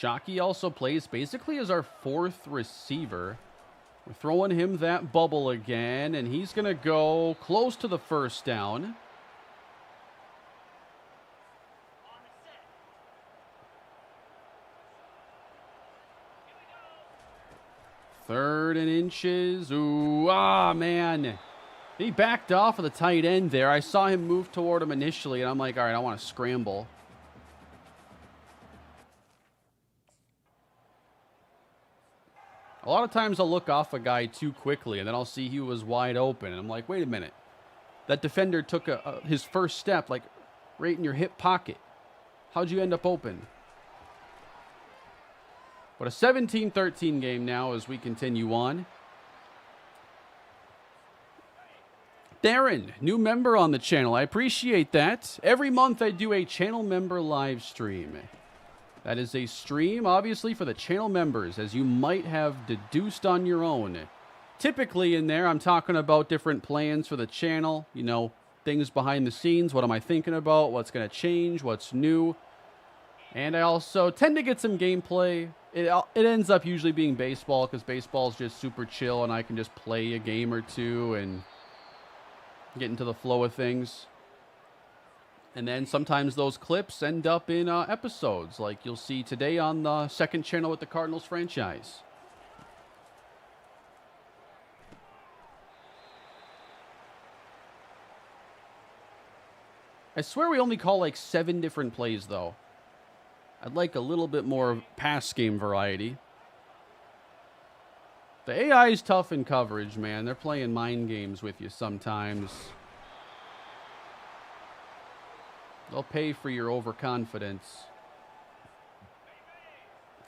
[SPEAKER 1] Shockey also plays basically as our 4th receiver. We're throwing him that bubble again, and he's going to go close to the first down. Third and inches. Ooh, man. He backed off of the tight end there. I saw him move toward him initially, and I'm like, all right, I want to scramble. A lot of times I'll look off a guy too quickly, and then I'll see he was wide open. And I'm like, wait a minute. That defender took his first step, like, right in your hip pocket. How'd you end up open? But a 17-13 game now as we continue on. Darren, new member on the channel. I appreciate that. Every month I do a channel member live stream. That is a stream, obviously, for the channel members, as you might have deduced on your own. Typically in there, I'm talking about different plans for the channel, you know, things behind the scenes. What am I thinking about? What's going to change? What's new? And I also tend to get some gameplay. It ends up usually being baseball, because baseball is just super chill, and I can just play a game or two and get into the flow of things. And then sometimes those clips end up in episodes, like you'll see today on the second channel with the Cardinals franchise. I swear we only call like 7 different plays, though. I'd like a little bit more pass game variety. The AI is tough in coverage, man. They're playing mind games with you sometimes. They'll pay for your overconfidence.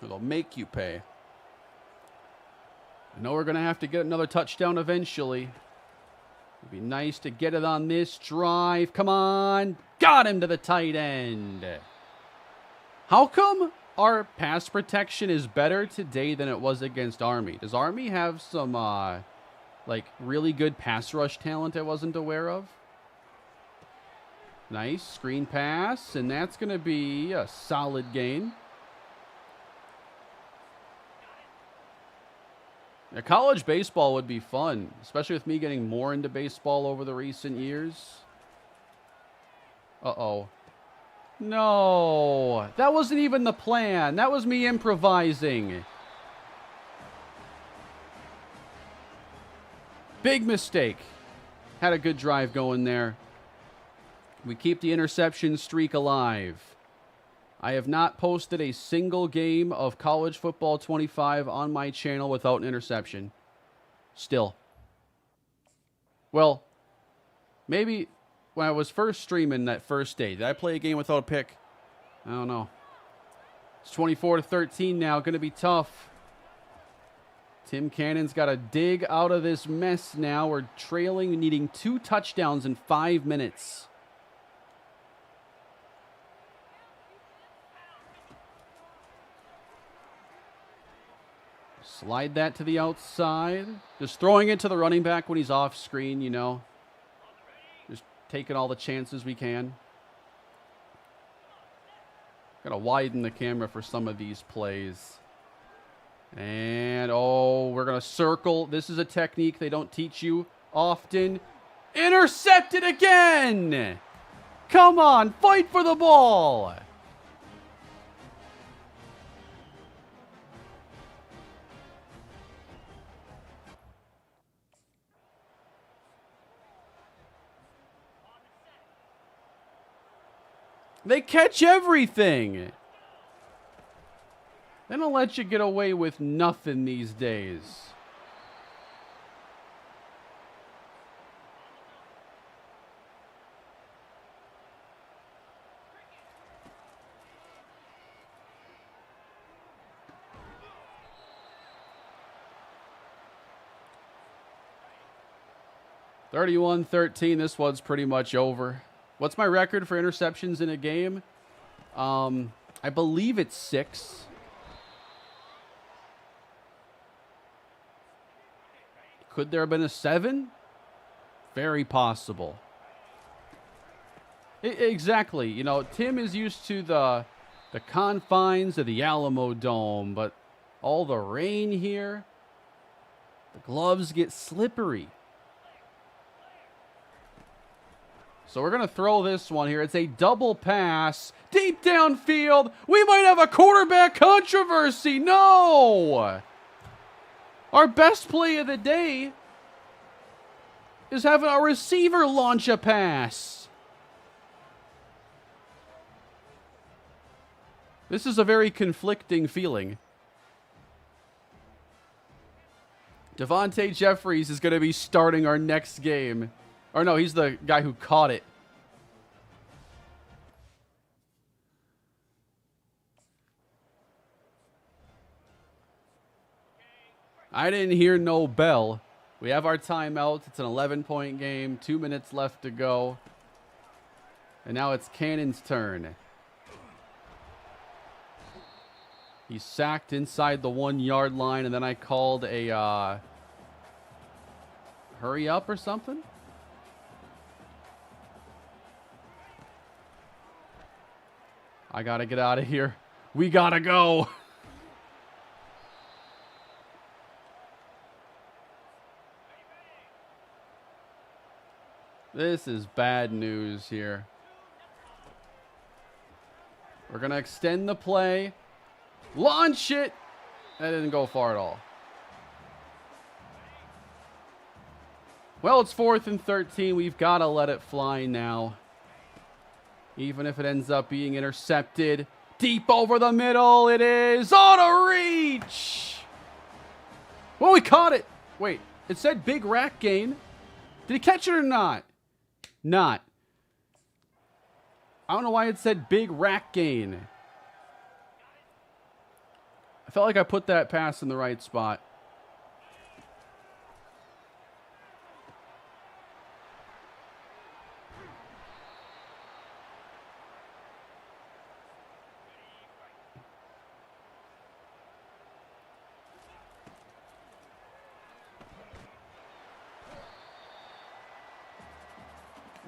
[SPEAKER 1] Or they'll make you pay. I know we're going to have to get another touchdown eventually. It'd be nice to get it on this drive. Come on. Got him to the tight end. How come our pass protection is better today than it was against Army? Does Army have some, like, really good pass rush talent I wasn't aware of? Nice screen pass, and that's going to be a solid gain. Now, college baseball would be fun, especially with me getting more into baseball over the recent years. Uh-oh. No, that wasn't even the plan. That was me improvising. Big mistake. Had a good drive going there. We keep the interception streak alive. I have not posted a single game of College Football 25 on my channel without an interception. Still. Well, maybe when I was first streaming that first day, did I play a game without a pick? I don't know. It's 24-13 now. Going to be tough. Tim Cannon's got to dig out of this mess now. We're trailing, needing 2 touchdowns in 5 minutes. Slide that to the outside. Just throwing it to the running back when he's off screen, you know. Just taking all the chances we can. Got to widen the camera for some of these plays. And, oh, we're going to circle. This is a technique they don't teach you often. Intercepted again! Come on, fight for the ball! They catch everything. They don't let you get away with nothing these days. (31-13). This one's pretty much over. What's my record for interceptions in a game? I believe it's 6. Could there have been a 7? Very possible. Exactly. You know, Tim is used to the confines of the Alamo Dome, but all the rain here, the gloves get slippery. So we're going to throw this one here. It's a double pass. Deep downfield. We might have a quarterback controversy. No! Our best play of the day is having a receiver launch a pass. This is a very conflicting feeling. Devontae Jeffries is going to be starting our next game. Or no, he's the guy who caught it. I didn't hear no bell. We have our timeout. It's an 11-point game. 2 minutes left to go. And now it's Cannon's turn. He's sacked inside the 1-yard line, and then I called a hurry up or something. I gotta get out of here. We gotta go. This is bad news here. We're going to extend the play. Launch it. That didn't go far at all. Well, it's 4th and 13. We've got to let it fly now. Even if it ends up being intercepted. Deep over the middle. It is on a reach. Well, we caught it. Wait, it said big rack gain. Did he catch it or not? Not. I don't know why it said big rack gain. I felt like I put that pass in the right spot.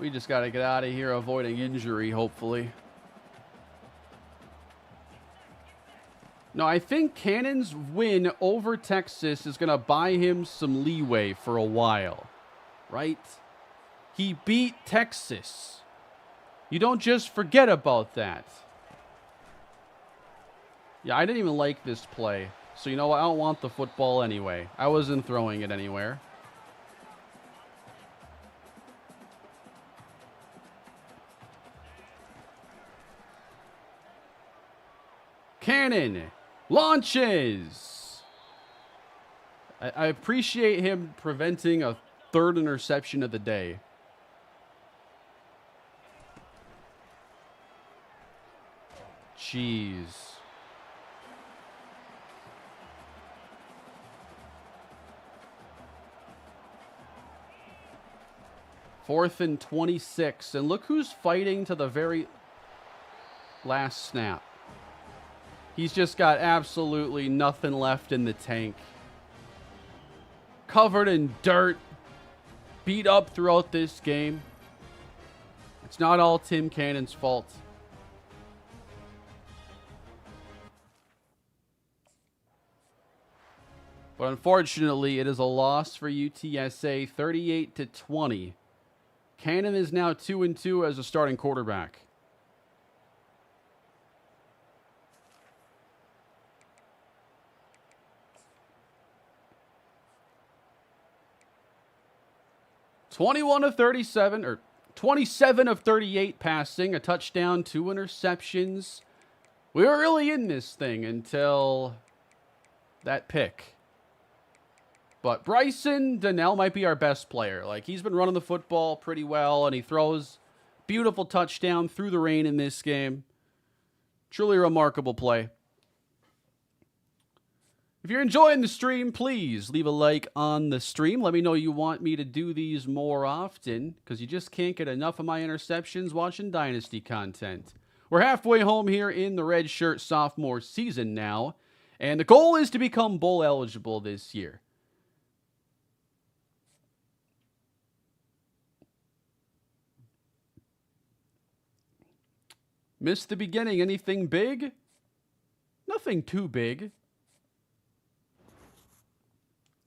[SPEAKER 1] We just got to get out of here avoiding injury, hopefully. No, I think Cannon's win over Texas is going to buy him some leeway for a while, right? He beat Texas. You don't just forget about that. Yeah, I didn't even like this play. So you know what? I don't want the football anyway. I wasn't throwing it anywhere. Cannon launches. I appreciate him preventing a 3rd interception of the day. Jeez. Fourth and 26. And look who's fighting to the very last snap. He's just got absolutely nothing left in the tank. Covered in dirt. Beat up throughout this game. It's not all Tim Cannon's fault. But unfortunately, it is a loss for UTSA, 38-20. Cannon is now 2-2 as a starting quarterback. (21 of 37, or 27 of 38 passing, a touchdown, 2 interceptions. We were really in this thing until that pick. But Bryson Donnell might be our best player. Like, he's been running the football pretty well, and he throws beautiful touchdown through the rain in this game. Truly a remarkable play. If you're enjoying the stream, please leave a like on the stream. Let me know you want me to do these more often, because you just can't get enough of my interceptions watching Dynasty content. We're halfway home here in the redshirt sophomore season now, and the goal is to become bowl eligible this year. Missed the beginning. Anything big? Nothing too big.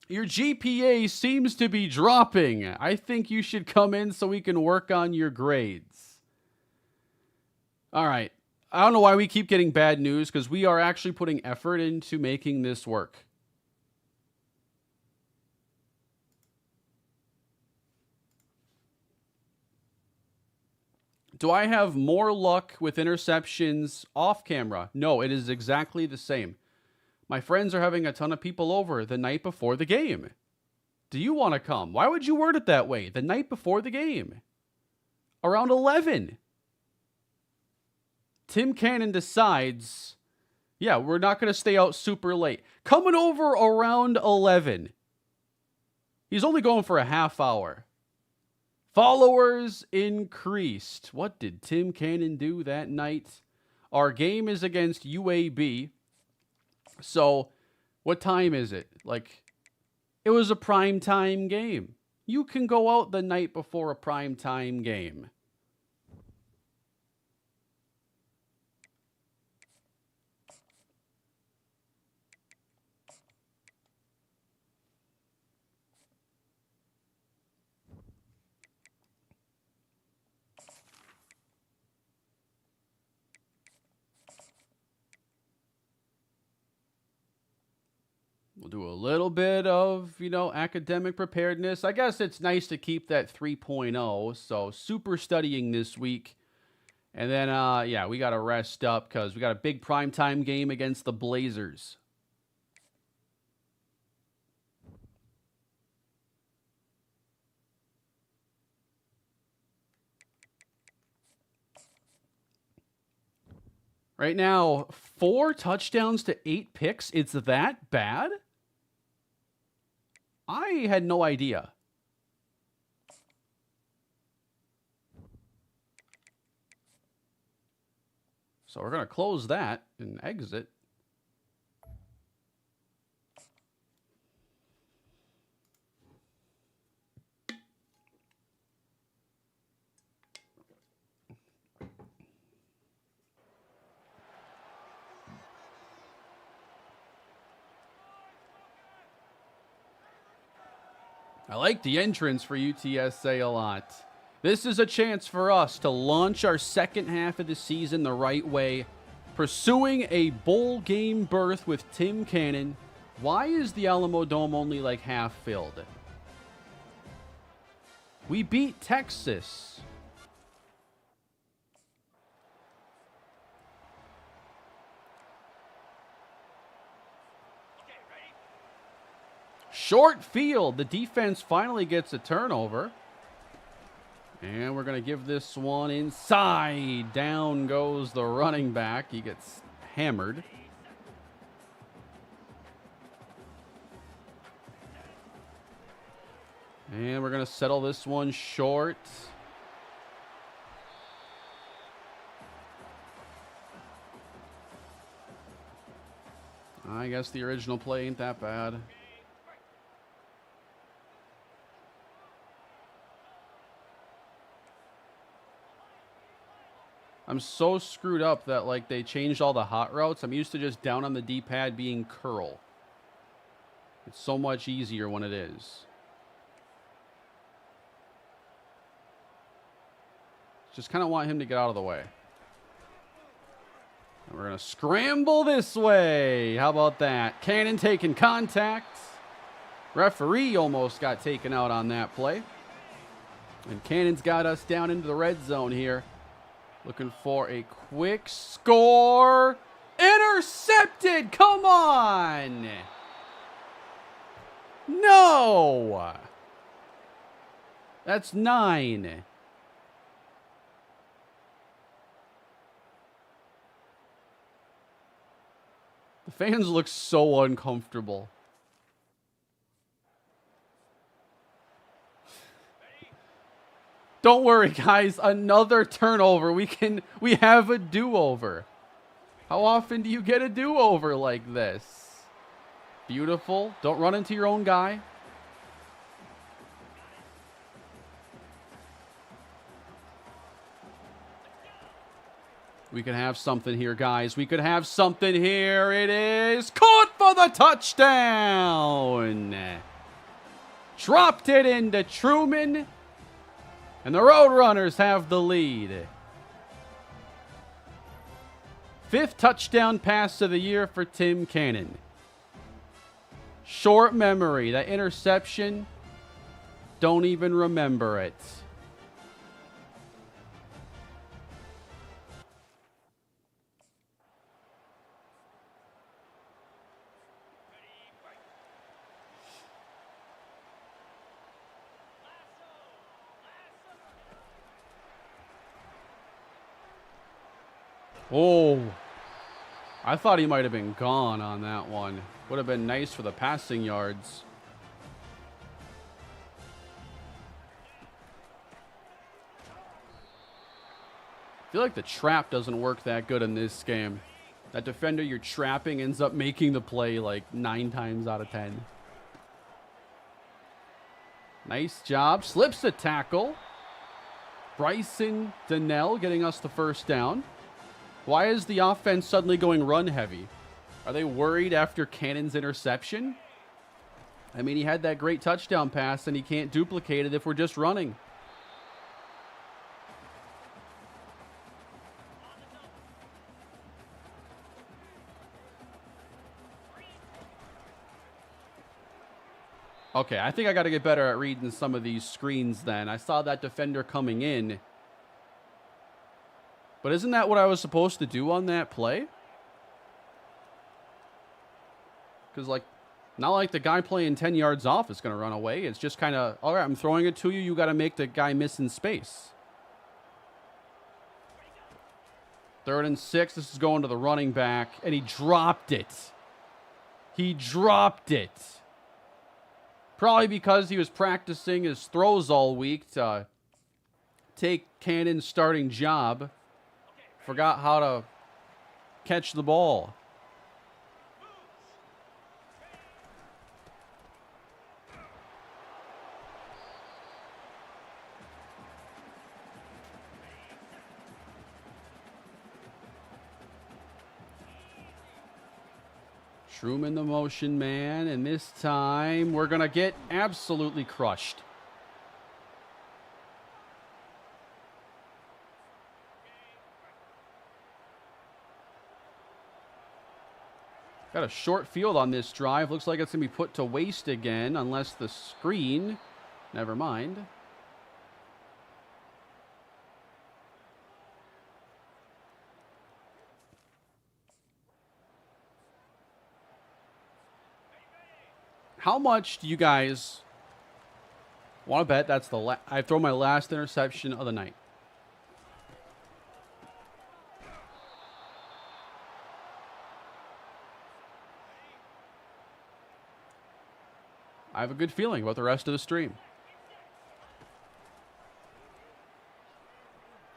[SPEAKER 1] Your GPA seems to be dropping. I think you should come in so we can work on your grades. All right. I don't know why we keep getting bad news, because we are actually putting effort into making this work. Do I have more luck with interceptions off camera? No, it is exactly the same. My friends are having a ton of people over the night before the game. Do you want to come? Why would you word it that way? The night before the game. Around 11. Tim Cannon decides, yeah, we're not going to stay out super late. Coming over around 11. He's only going for a half hour. Followers increased. What did Tim Cannon do that night? Our game is against UAB. So, what time is it? Like, it was a primetime game. You can go out the night before a primetime game. We'll do a little bit of, academic preparedness. I guess it's nice to keep that 3.0. So super studying this week. And then, we got to rest up because we got a big primetime game against the Blazers. Right now, 4 touchdowns to 8 picks. It's that bad? I had no idea. So we're going to close that and exit. I like the entrance for UTSA a lot. This is a chance for us to launch our second half of the season the right way, pursuing a bowl game berth with Tim Cannon. Why is the Alamo Dome only like half filled? We beat Texas. Short field. The defense finally gets a turnover. And we're going to give this one inside. Down goes the running back. He gets hammered. And we're going to settle this one short. I guess the original play ain't that bad. I'm so screwed up that, like, they changed all the hot routes. I'm used to just down on the D-pad being curl. It's so much easier when it is. Just kind of want him to get out of the way. And we're going to scramble this way. How about that? Cannon taking contact. Referee almost got taken out on that play. And Cannon's got us down into the red zone here. Looking for a quick score. Intercepted! Come on! No! That's 9. The fans look so uncomfortable. Don't worry, guys. Another turnover. We have a do-over. How often do you get a do-over like this? Beautiful. Don't run into your own guy. We could have something here, guys. We could have something here. It is caught for the touchdown. Dropped it into Truman. And the Roadrunners have the lead. 5th touchdown pass of the year for Tim Cannon. Short memory. That interception, don't even remember it. Oh, I thought he might have been gone on that one. Would have been nice for the passing yards. feel like the trap doesn't work that good in this game. That defender you're trapping ends up making the play like 9 times out of 10. Nice job. Slips the tackle. Bryson Donnell getting us the first down. Why is the offense suddenly going run heavy? Are they worried after Cannon's interception? I mean, he had that great touchdown pass, and he can't duplicate it if we're just running. Okay, I think I got to get better at reading some of these screens then. I saw that defender coming in. But isn't that what I was supposed to do on that play? Because, like, not like the guy playing 10 yards off is going to run away. It's just kind of, all right, I'm throwing it to you. You got to make the guy miss in space. 3rd and 6. This is going to the running back. And he dropped it. He dropped it. Probably because he was practicing his throws all week to take Cannon's starting job. Forgot how to catch the ball. Truman the motion man, and this time we're going to get absolutely crushed. Got a short field on this drive. Looks like it's going to be put to waste again, unless the screen... Never mind. How much do you guys want to bet that's the I throw my last interception of the night? I have a good feeling about the rest of the stream.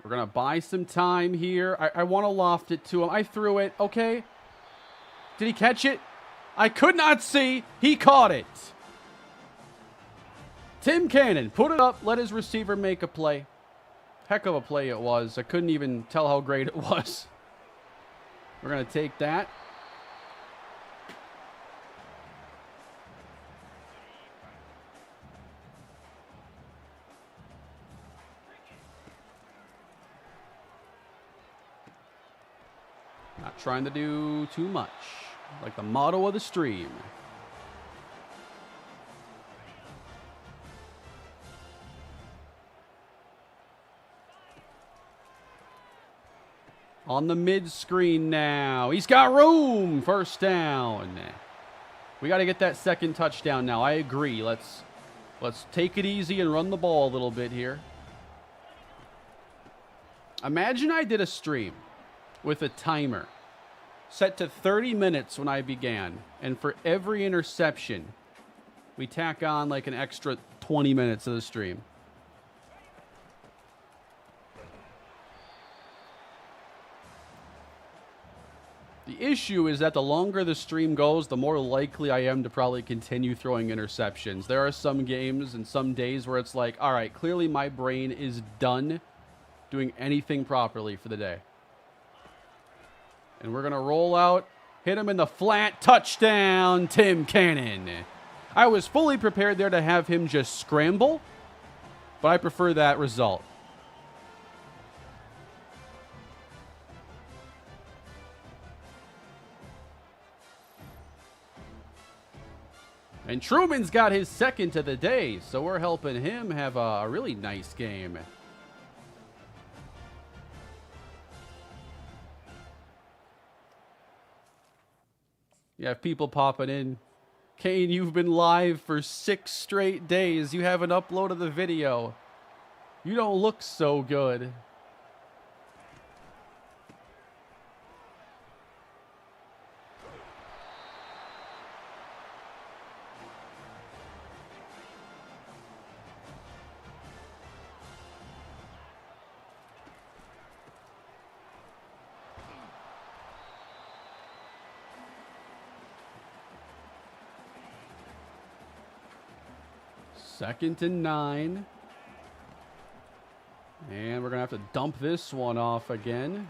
[SPEAKER 1] We're going to buy some time here. I want to loft it to him. I threw it. Okay. Did he catch it? I could not see. He caught it. Tim Cannon put it up. Let his receiver make a play. Heck of a play it was. I couldn't even tell how great it was. We're going to take that. Not trying to do too much. Like the motto of the stream. On the mid screen now. He's got room. First down. We got to get that second touchdown now. I agree. Let's take it easy and run the ball a little bit here. Imagine I did a stream with a timer set to 30 minutes when I began, and for every interception, we tack on like an extra 20 minutes of the stream. The issue is that the longer the stream goes, the more likely I am to probably continue throwing interceptions. There are some games and some days where it's like, all right, clearly my brain is done doing anything properly for the day. And we're going to roll out, hit him in the flat, touchdown, Tim Cannon. I was fully prepared there to have him just scramble, but I prefer that result. And Truman's got his second of the day, so we're helping him have a really nice game. You have people popping in. Kane, you've been live for 6 straight days. You haven't uploaded the video. You don't look so good. 2nd and 9. And we're going to have to dump this one off again.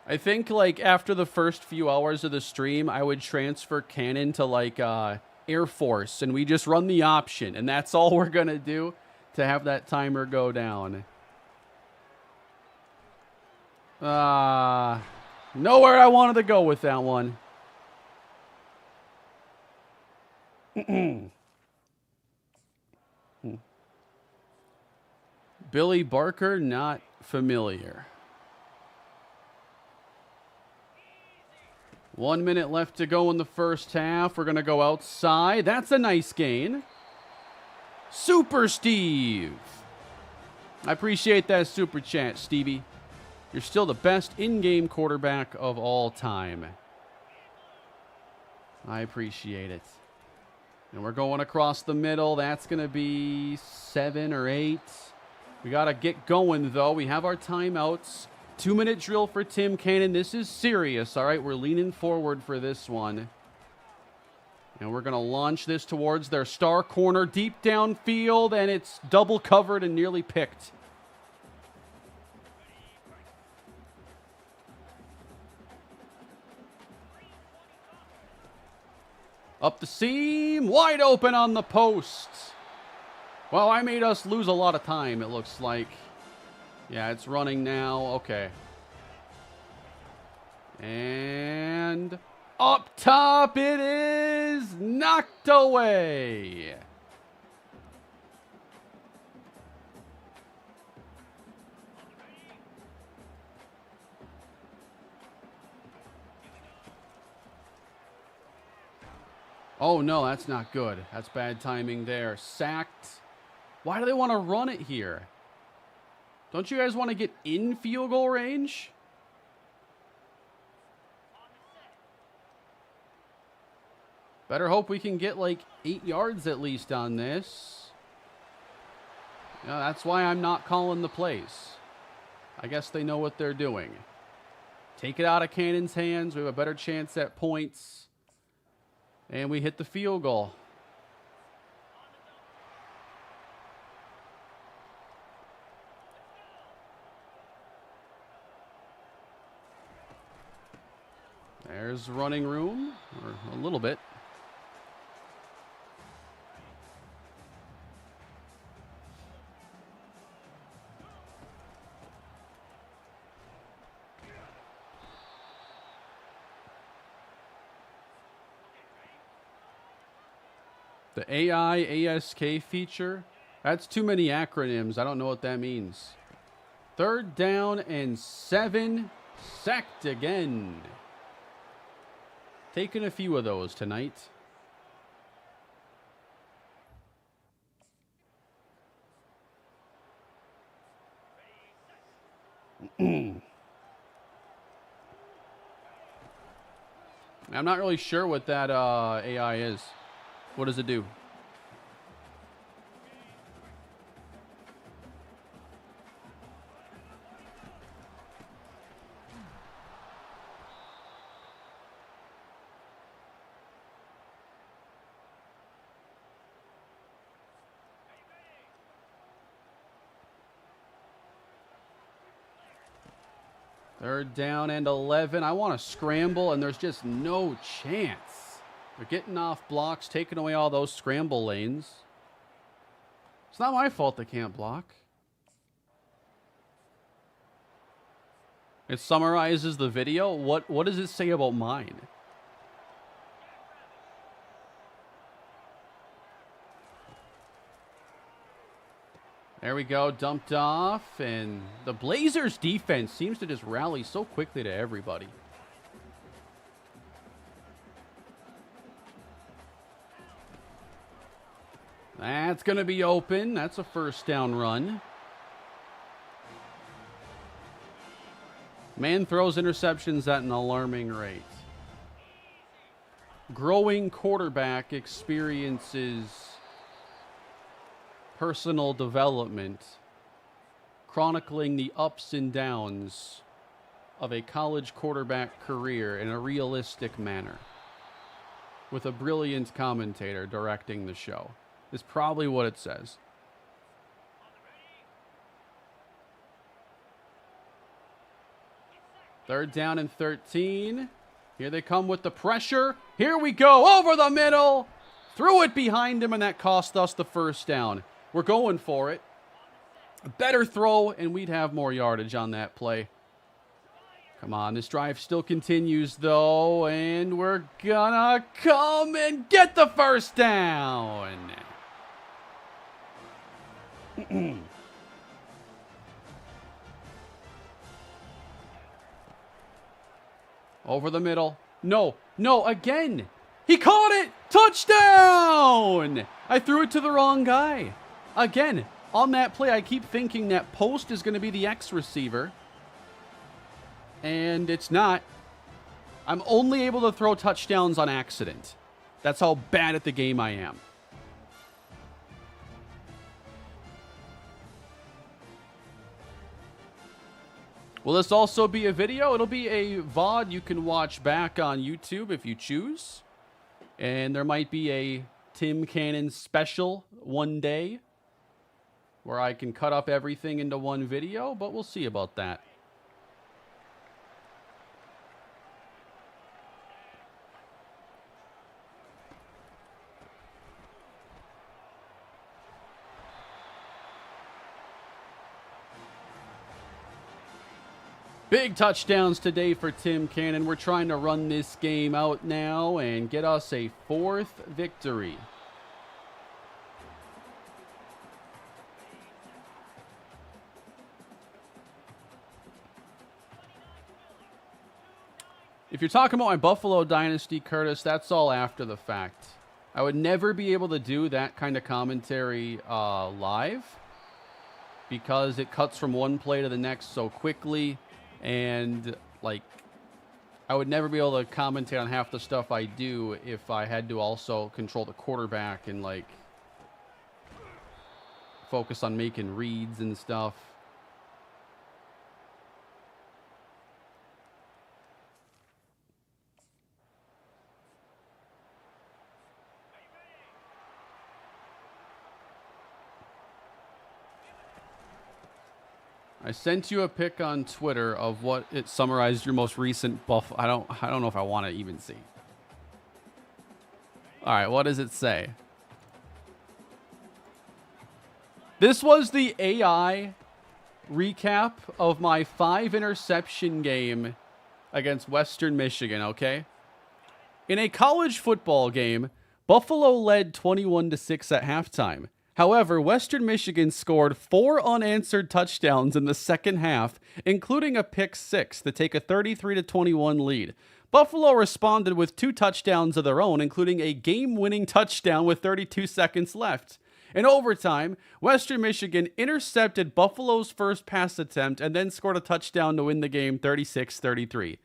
[SPEAKER 1] I think, like, after the first few hours of the stream, I would transfer Cannon to, like, Air Force, and we just run the option, and that's all we're going to do to have that timer go down. Nowhere I wanted to go with that one. Billy Barker, not familiar. 1 minute left to go in the first half. We're going to go outside. That's a nice gain. Super Steve. I appreciate that super chat, Stevie. You're still the best in-game quarterback of all time. I appreciate it. And we're going across the middle. That's going to be 7 or 8. We got to get going, though. We have our timeouts. 2-minute drill for Tim Cannon. This is serious, all right? We're leaning forward for this one. And we're going to launch this towards their star corner deep downfield, and it's double covered and nearly picked. Up the seam, wide open on the post. Well, I made us lose a lot of time, it looks like. Yeah, it's running now. Okay. And up top it is. Knocked away. Oh, no, that's not good. That's bad timing there. Sacked. Why do they want to run it here? Don't you guys want to get in field goal range? Better hope we can get like 8 yards at least on this. Yeah, that's why I'm not calling the plays. I guess they know what they're doing. Take it out of Cannon's hands. We have a better chance at points. And we hit the field goal. There's running room, or a little bit. The AI ASK feature, that's too many acronyms. I don't know what that means. 3rd down and 7, sacked again. Taking a few of those tonight. I'm not really sure what that AI is. What does it do? Third down and 11. I want to scramble, and there's just no chance. They're getting off blocks, taking away all those scramble lanes. It's not my fault they can't block. It summarizes the video. What does it say about mine? There we go, dumped off, and the Blazers defense seems to just rally so quickly to everybody. That's going to be open. That's a first down run. Man throws interceptions at an alarming rate. Growing quarterback experiences personal development, chronicling the ups and downs of a college quarterback career in a realistic manner, with a brilliant commentator directing the show, is probably what it says. Third down and 13. Here they come with the pressure. Here we go, over the middle. Threw it behind him, and that cost us the first down. We're going for it. A better throw, and we'd have more yardage on that play. Come on, this drive still continues, though, and we're gonna come and get the first down. Over the middle. No, again. He caught it. Touchdown! I threw it to the wrong guy. Again, on that play, I keep thinking that post is going to be the X receiver. And it's not. I'm only able to throw touchdowns on accident. That's how bad at the game I am. Will this also be a video? It'll be a VOD you can watch back on YouTube if you choose. And there might be a Tim Cannon special one day where I can cut up everything into one video, but we'll see about that. Big touchdowns today for Tim Cannon. We're trying to run this game out now and get us a 4th victory. If you're talking about my Buffalo Dynasty, Curtis, that's all after the fact. I would never be able to do that kind of commentary live because it cuts from one play to the next so quickly. And, like, I would never be able to commentate on half the stuff I do if I had to also control the quarterback and, like, focus on making reads and stuff. I sent you a pic on Twitter of what it summarized your most recent buff. I don't know if I want to even see. All right, what does it say? This was the AI recap of my 5 interception game against Western Michigan, okay? In a college football game, Buffalo led 21-6 at halftime. However, Western Michigan scored 4 unanswered touchdowns in the second half, including a pick 6 to take a 33-21 lead. Buffalo responded with 2 touchdowns of their own, including a game-winning touchdown with 32 seconds left. In overtime, Western Michigan intercepted Buffalo's first pass attempt and then scored a touchdown to win the game 36-33.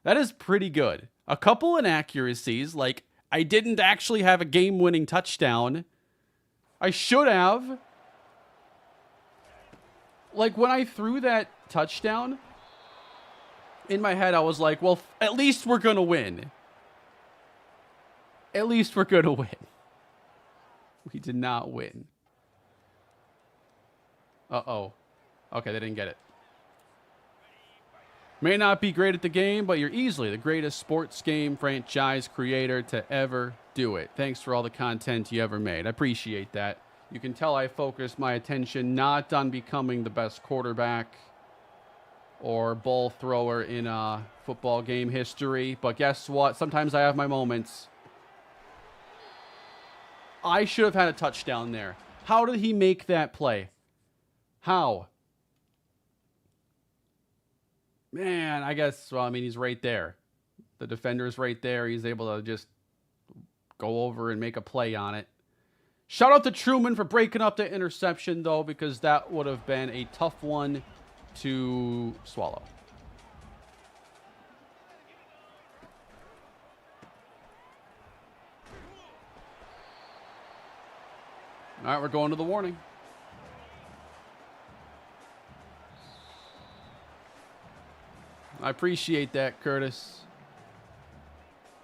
[SPEAKER 1] That is pretty good. A couple inaccuracies, like I didn't actually have a game-winning touchdown. I should have. Like, when I threw that touchdown, in my head I was like, well, at least we're going to win. At least we're going to win. We did not win. Uh-oh. Okay, they didn't get it. May not be great at the game, but you're easily the greatest sports game franchise creator to ever do it. Thanks for all the content you ever made. I appreciate that. You can tell I focused my attention not on becoming the best quarterback or ball thrower in football game history, but guess what? Sometimes I have my moments. I should have had a touchdown there. How did he make that play? How? Man, I guess, well, I mean, he's right there. The defender's right there. He's able to just go over and make a play on it. Shout out to Truman for breaking up the interception, though, because that would have been a tough one to swallow. All right, we're going to the warning. I appreciate that, Curtis.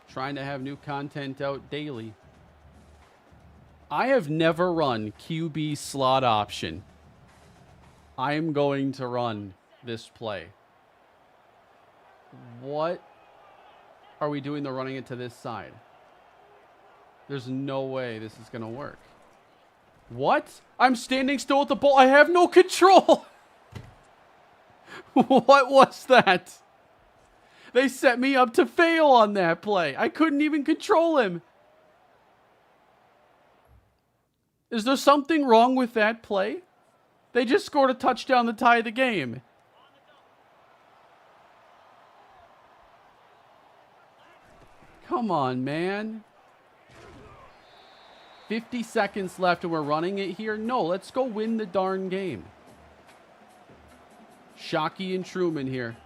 [SPEAKER 1] Trying to have new content out daily. I have never run QB slot option. I am going to run this play. What are we doing the running it to this side? There's no way this is going to work. What? I'm standing still with the ball. I have no control. What was that? They set me up to fail on that play. I couldn't even control him. Is there something wrong with that play? They just scored a touchdown to tie the game. Come on, man. 50 seconds left and we're running it here? No, let's go win the darn game. Shockey and Truman here.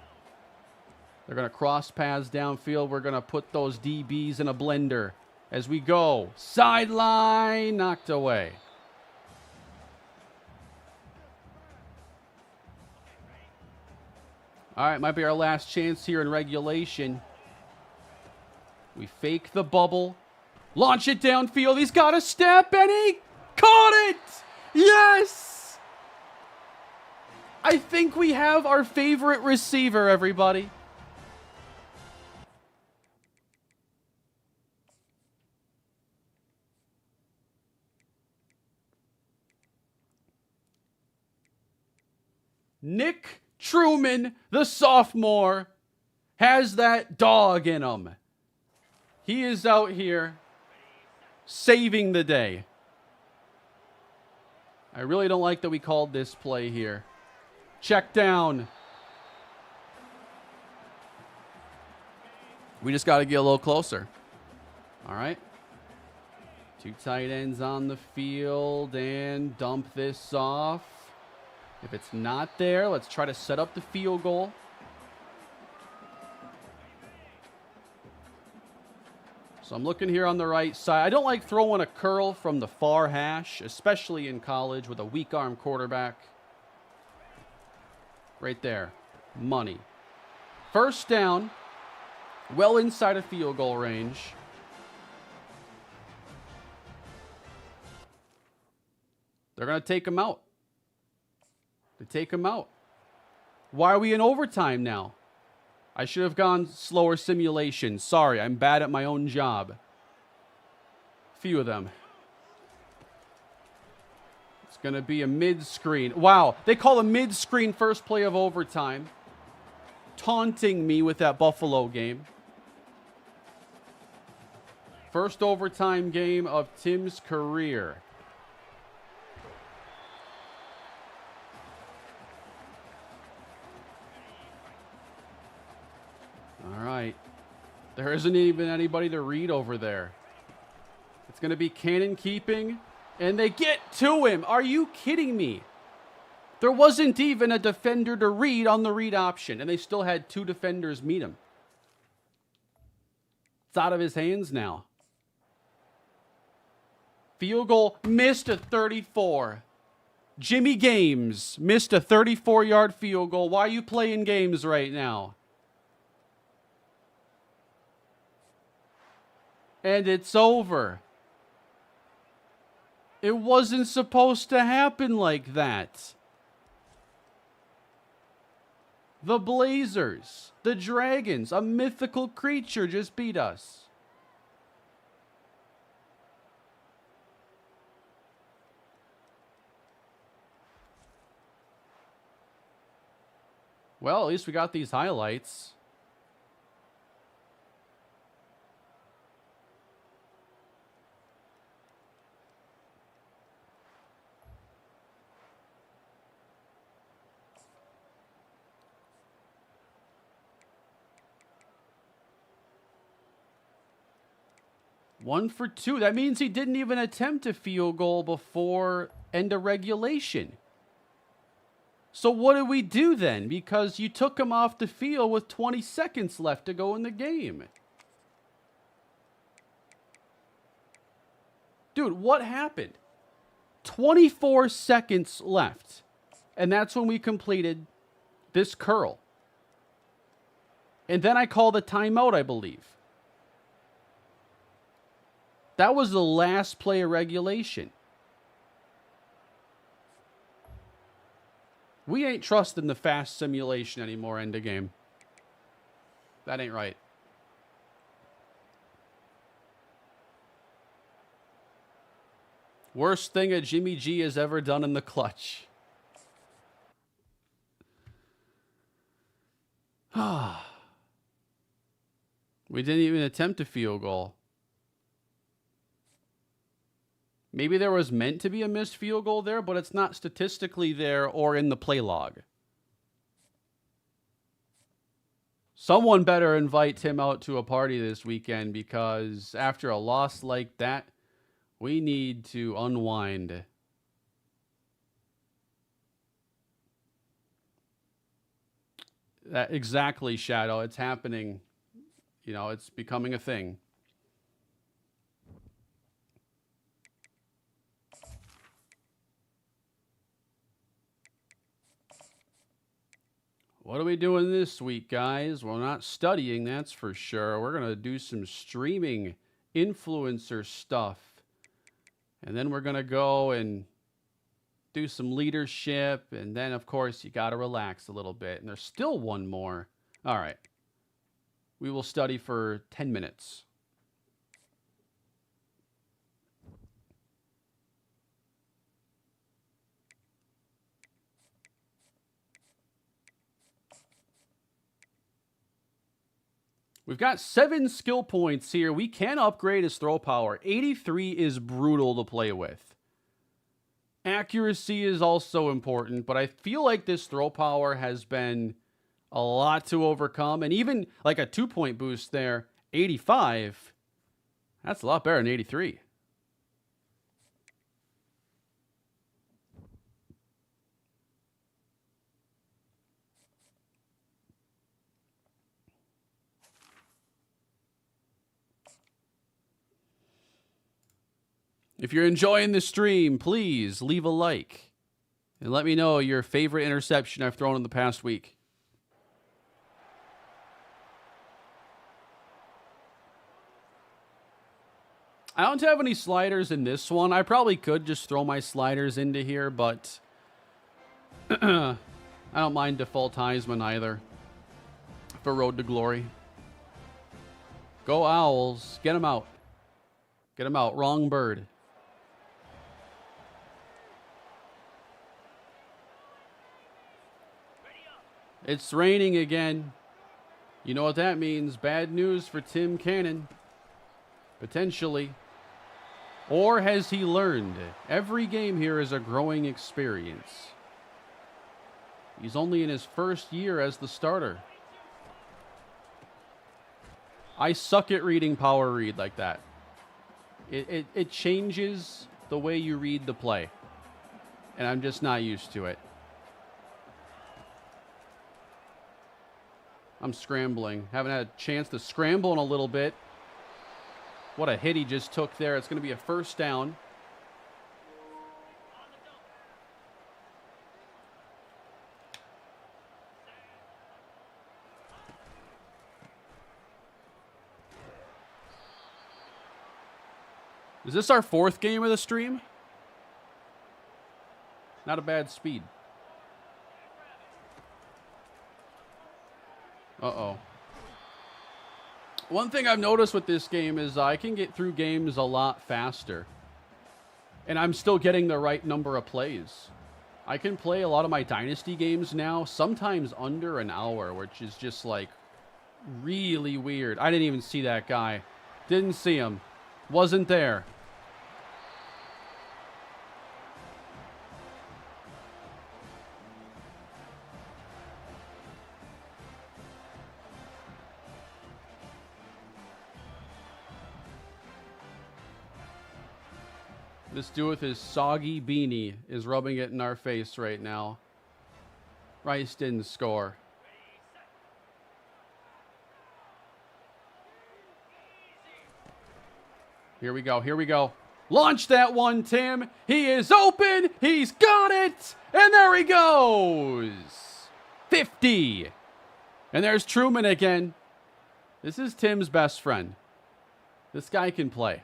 [SPEAKER 1] They're going to cross paths downfield. We're going to put those DBs in a blender as we go. Sideline, knocked away. All right, might be our last chance here in regulation. We fake the bubble. Launch it downfield. He's got a step, and he caught it! Yes! I think we have our favorite receiver, everybody. Nick Truman, the sophomore, has that dog in him. He is out here saving the day. I really don't like that we called this play here. Check down. We just got to get a little closer. All right. Two tight ends on the field and dump this off. If it's not there, let's try to set up the field goal. So I'm looking here on the right side. I don't like throwing a curl from the far hash, especially in college with a weak arm quarterback. Right there. Money. First down. Well inside of field goal range. They're going to take him out. They take him out. Why are we in overtime now? I should have gone slower simulation. Sorry, I'm bad at my own job. Few of them. It's going to be a mid-screen. Wow, they call a mid-screen first play of overtime. Taunting me with that Buffalo game. First overtime game of Tim's career. All right. There isn't even anybody to read over there. It's going to be Cannon keeping, and they get to him. Are you kidding me? There wasn't even a defender to read on the read option, and they still had two defenders meet him. It's out of his hands now. Field goal missed at 34. Jimmy Games missed a 34-yard field goal. Why are you playing games right now? And it's over. It wasn't supposed to happen like that. The Blazers, the Dragons, a mythical creature just beat us. Well, at least we got these highlights. One for two. That means he didn't even attempt a field goal before end of regulation. So what did we do then? Because you took him off the field with 20 seconds left to go in the game. Dude, what happened? 24 seconds left. And that's when we completed this curl. And then I called a timeout, I believe. That was the last play of regulation. We ain't trusting the fast simulation anymore, end of game. That ain't right. Worst thing a Jimmy G has ever done in the clutch. We didn't even attempt a field goal. Maybe there was meant to be a missed field goal there, but it's not statistically there or in the play log. Someone better invite Tim out to a party this weekend, because after a loss like that, we need to unwind. That exactly, Shadow. It's happening. You know, it's becoming a thing. What are we doing this week, guys? We're not studying, that's for sure. We're going to do some streaming influencer stuff. And then we're going to go and do some leadership. And then, of course, you got to relax a little bit. And there's still one more. All right. We will study for 10 minutes. We've got 7 skill points here. We can upgrade his throw power. 83 is brutal to play with. Accuracy is also important, but I feel like this throw power has been a lot to overcome. And even like a 2-point boost there, 85, that's a lot better than 83. If you're enjoying the stream, please leave a like and let me know your favorite interception I've thrown in the past week. I don't have any sliders in this one. I probably could just throw my sliders into here, but I don't mind default Heisman either for Road to Glory. Go Owls. Get them out. Get them out. Wrong bird. It's raining again. You know what that means. Bad news for Tim Cannon. Potentially. Or has he learned? Every game here is a growing experience. He's only in his first year as the starter. I suck at reading power read like that. It changes the way you read the play. And I'm just not used to it. I'm scrambling. Haven't had a chance to scramble in a little bit. What a hit he just took there. It's going to be a first down. Is this our 4th game of the stream? Not a bad speed. Uh-oh. One thing I've noticed with this game is I can get through games a lot faster. And I'm still getting the right number of plays. I can play a lot of my Dynasty games now, sometimes under an hour, which is just like really weird. I didn't even see that guy. Didn't see him. Wasn't there. This dude with his soggy beanie is rubbing it in our face right now. Rice didn't score. Here we go. Here we go. Launch that one, Tim. He is open. He's got it. And there he goes. 50. And there's Truman again. This is Tim's best friend. This guy can play.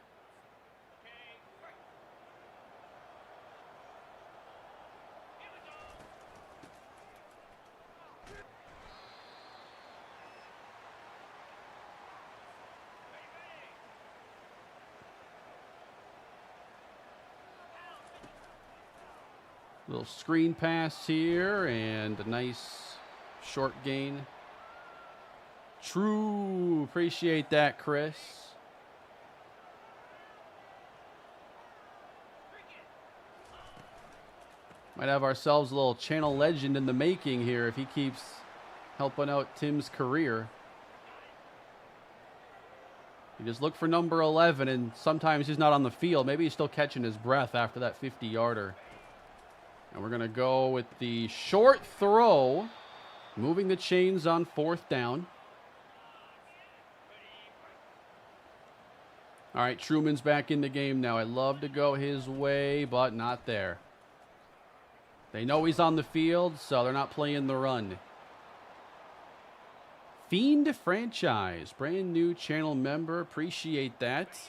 [SPEAKER 1] Little screen pass here and a nice short gain. True. Appreciate that, Chris. Might have ourselves a little channel legend in the making here if he keeps helping out Tim's career. You just look for number 11, and sometimes he's not on the field. Maybe he's still catching his breath after that 50-yarder. And we're going to go with the short throw, moving the chains on 4th down. All right, Truman's back in the game now. I'd love to go his way, but not there. They know he's on the field, so they're not playing the run. Fiend Franchise, brand new channel member. Appreciate that.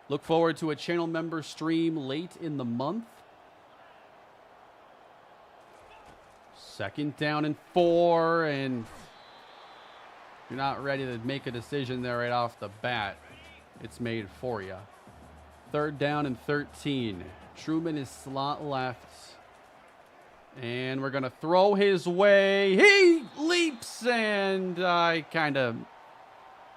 [SPEAKER 1] Look forward to a channel member stream late in the month. 2nd down and 4, and you're not ready to make a decision there right off the bat. It's made for you. 3rd down and 13. Truman is slot left. And we're going to throw his way. He leaps, and I kind of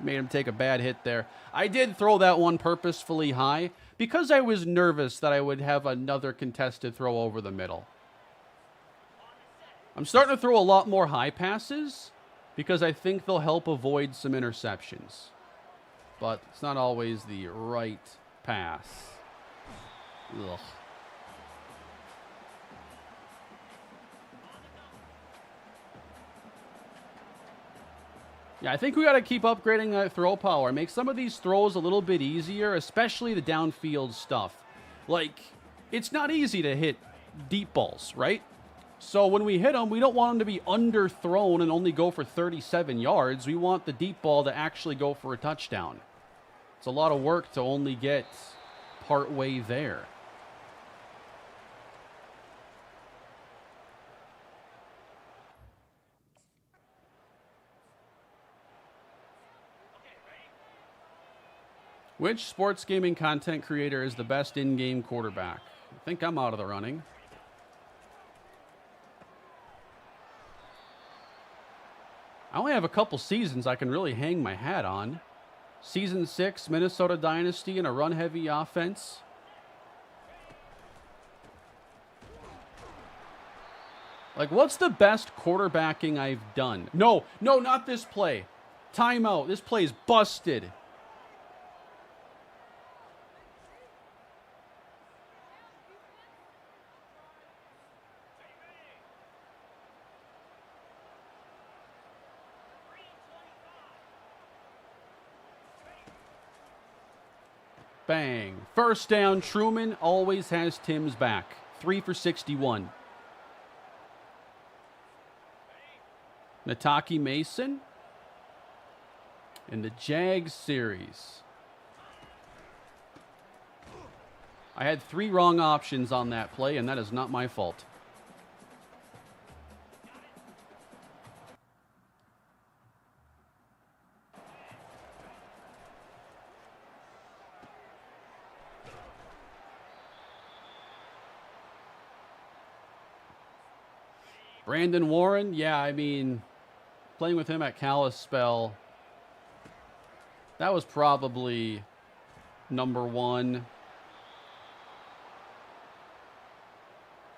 [SPEAKER 1] made him take a bad hit there. I did throw that one purposefully high because I was nervous that I would have another contested throw over the middle. I'm starting to throw a lot more high passes because I think they'll help avoid some interceptions. But it's not always the right pass. Ugh. Yeah, I think we got to keep upgrading that throw power. Make some of these throws a little bit easier, especially the downfield stuff. Like, it's not easy to hit deep balls, right? So when we hit them, we don't want them to be underthrown and only go for 37 yards. We want the deep ball to actually go for a touchdown. It's a lot of work to only get part way there. Which sports gaming content creator is the best in-game quarterback? I think I'm out of the running. I only have a couple seasons I can really hang my hat on. Season 6, Minnesota Dynasty, and a run-heavy offense. Like, what's the best quarterbacking I've done? No, not this play. Timeout. This play is busted. Bang. 1st down. Truman always has Tim's back. 3 for 61. Nataki Mason in the Jags series. I had 3 wrong options on that play, and that is not my fault. Brandon Warren, yeah, I mean, playing with him at Kalispell, that was probably number 1.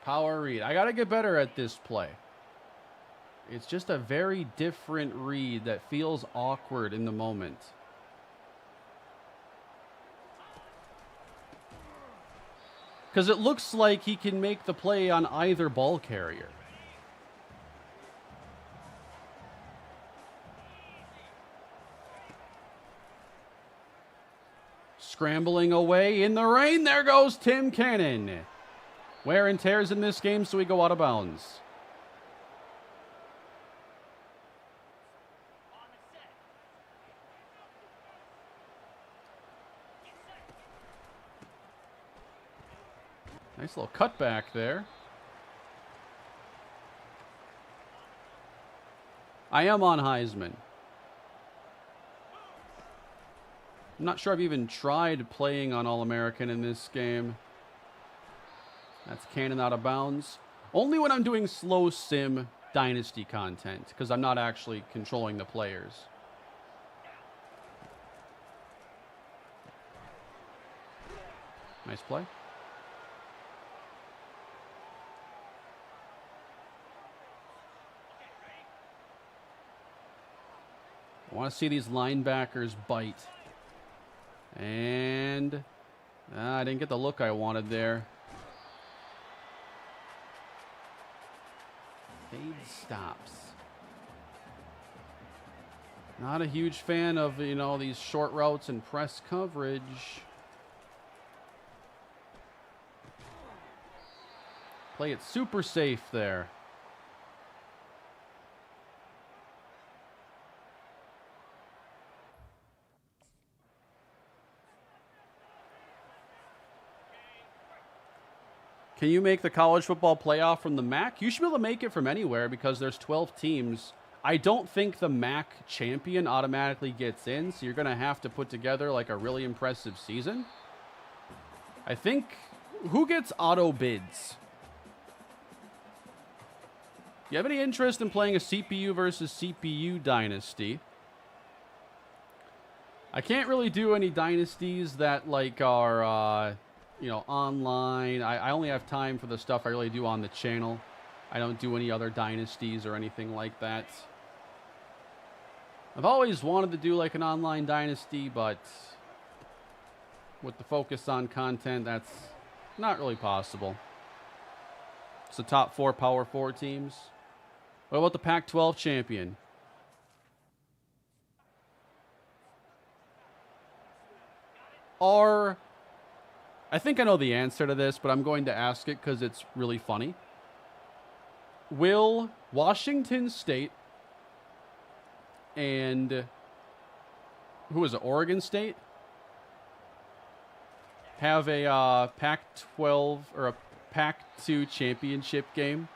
[SPEAKER 1] Power read. I got to get better at this play. It's just a very different read that feels awkward in the moment. Because it looks like he can make the play on either ball carrier. Scrambling away in the rain. There goes Tim Cannon. Wear and tears in this game, so we go out of bounds. Nice little cutback there. I am on Heisman. I'm not sure I've even tried playing on All-American in this game. That's cannon out of bounds. Only when I'm doing slow sim Dynasty content, because I'm not actually controlling the players. Nice play. I want to see these linebackers bite. And I didn't get the look I wanted there. Fade stops. Not a huge fan of, you know, these short routes and press coverage. Play it super safe there. Can you make the college football playoff from the MAC? You should be able to make it from anywhere because there's 12 teams. I don't think the MAC champion automatically gets in, so you're going to have to put together like a really impressive season. I think, who gets auto bids? You have any interest in playing a CPU versus CPU Dynasty? I can't really do any Dynasties that like are, you know, online. I only have time for the stuff I really do on the channel. I don't do any other Dynasties or anything like that. I've always wanted to do like an online Dynasty, but with the focus on content, that's not really possible. It's the top 4 Power 4 teams. What about the Pac-12 champion? I think I know the answer to this, but I'm going to ask it because it's really funny. Will Washington State and who is it, Oregon State, have a Pac-12 or a Pac-2 championship game?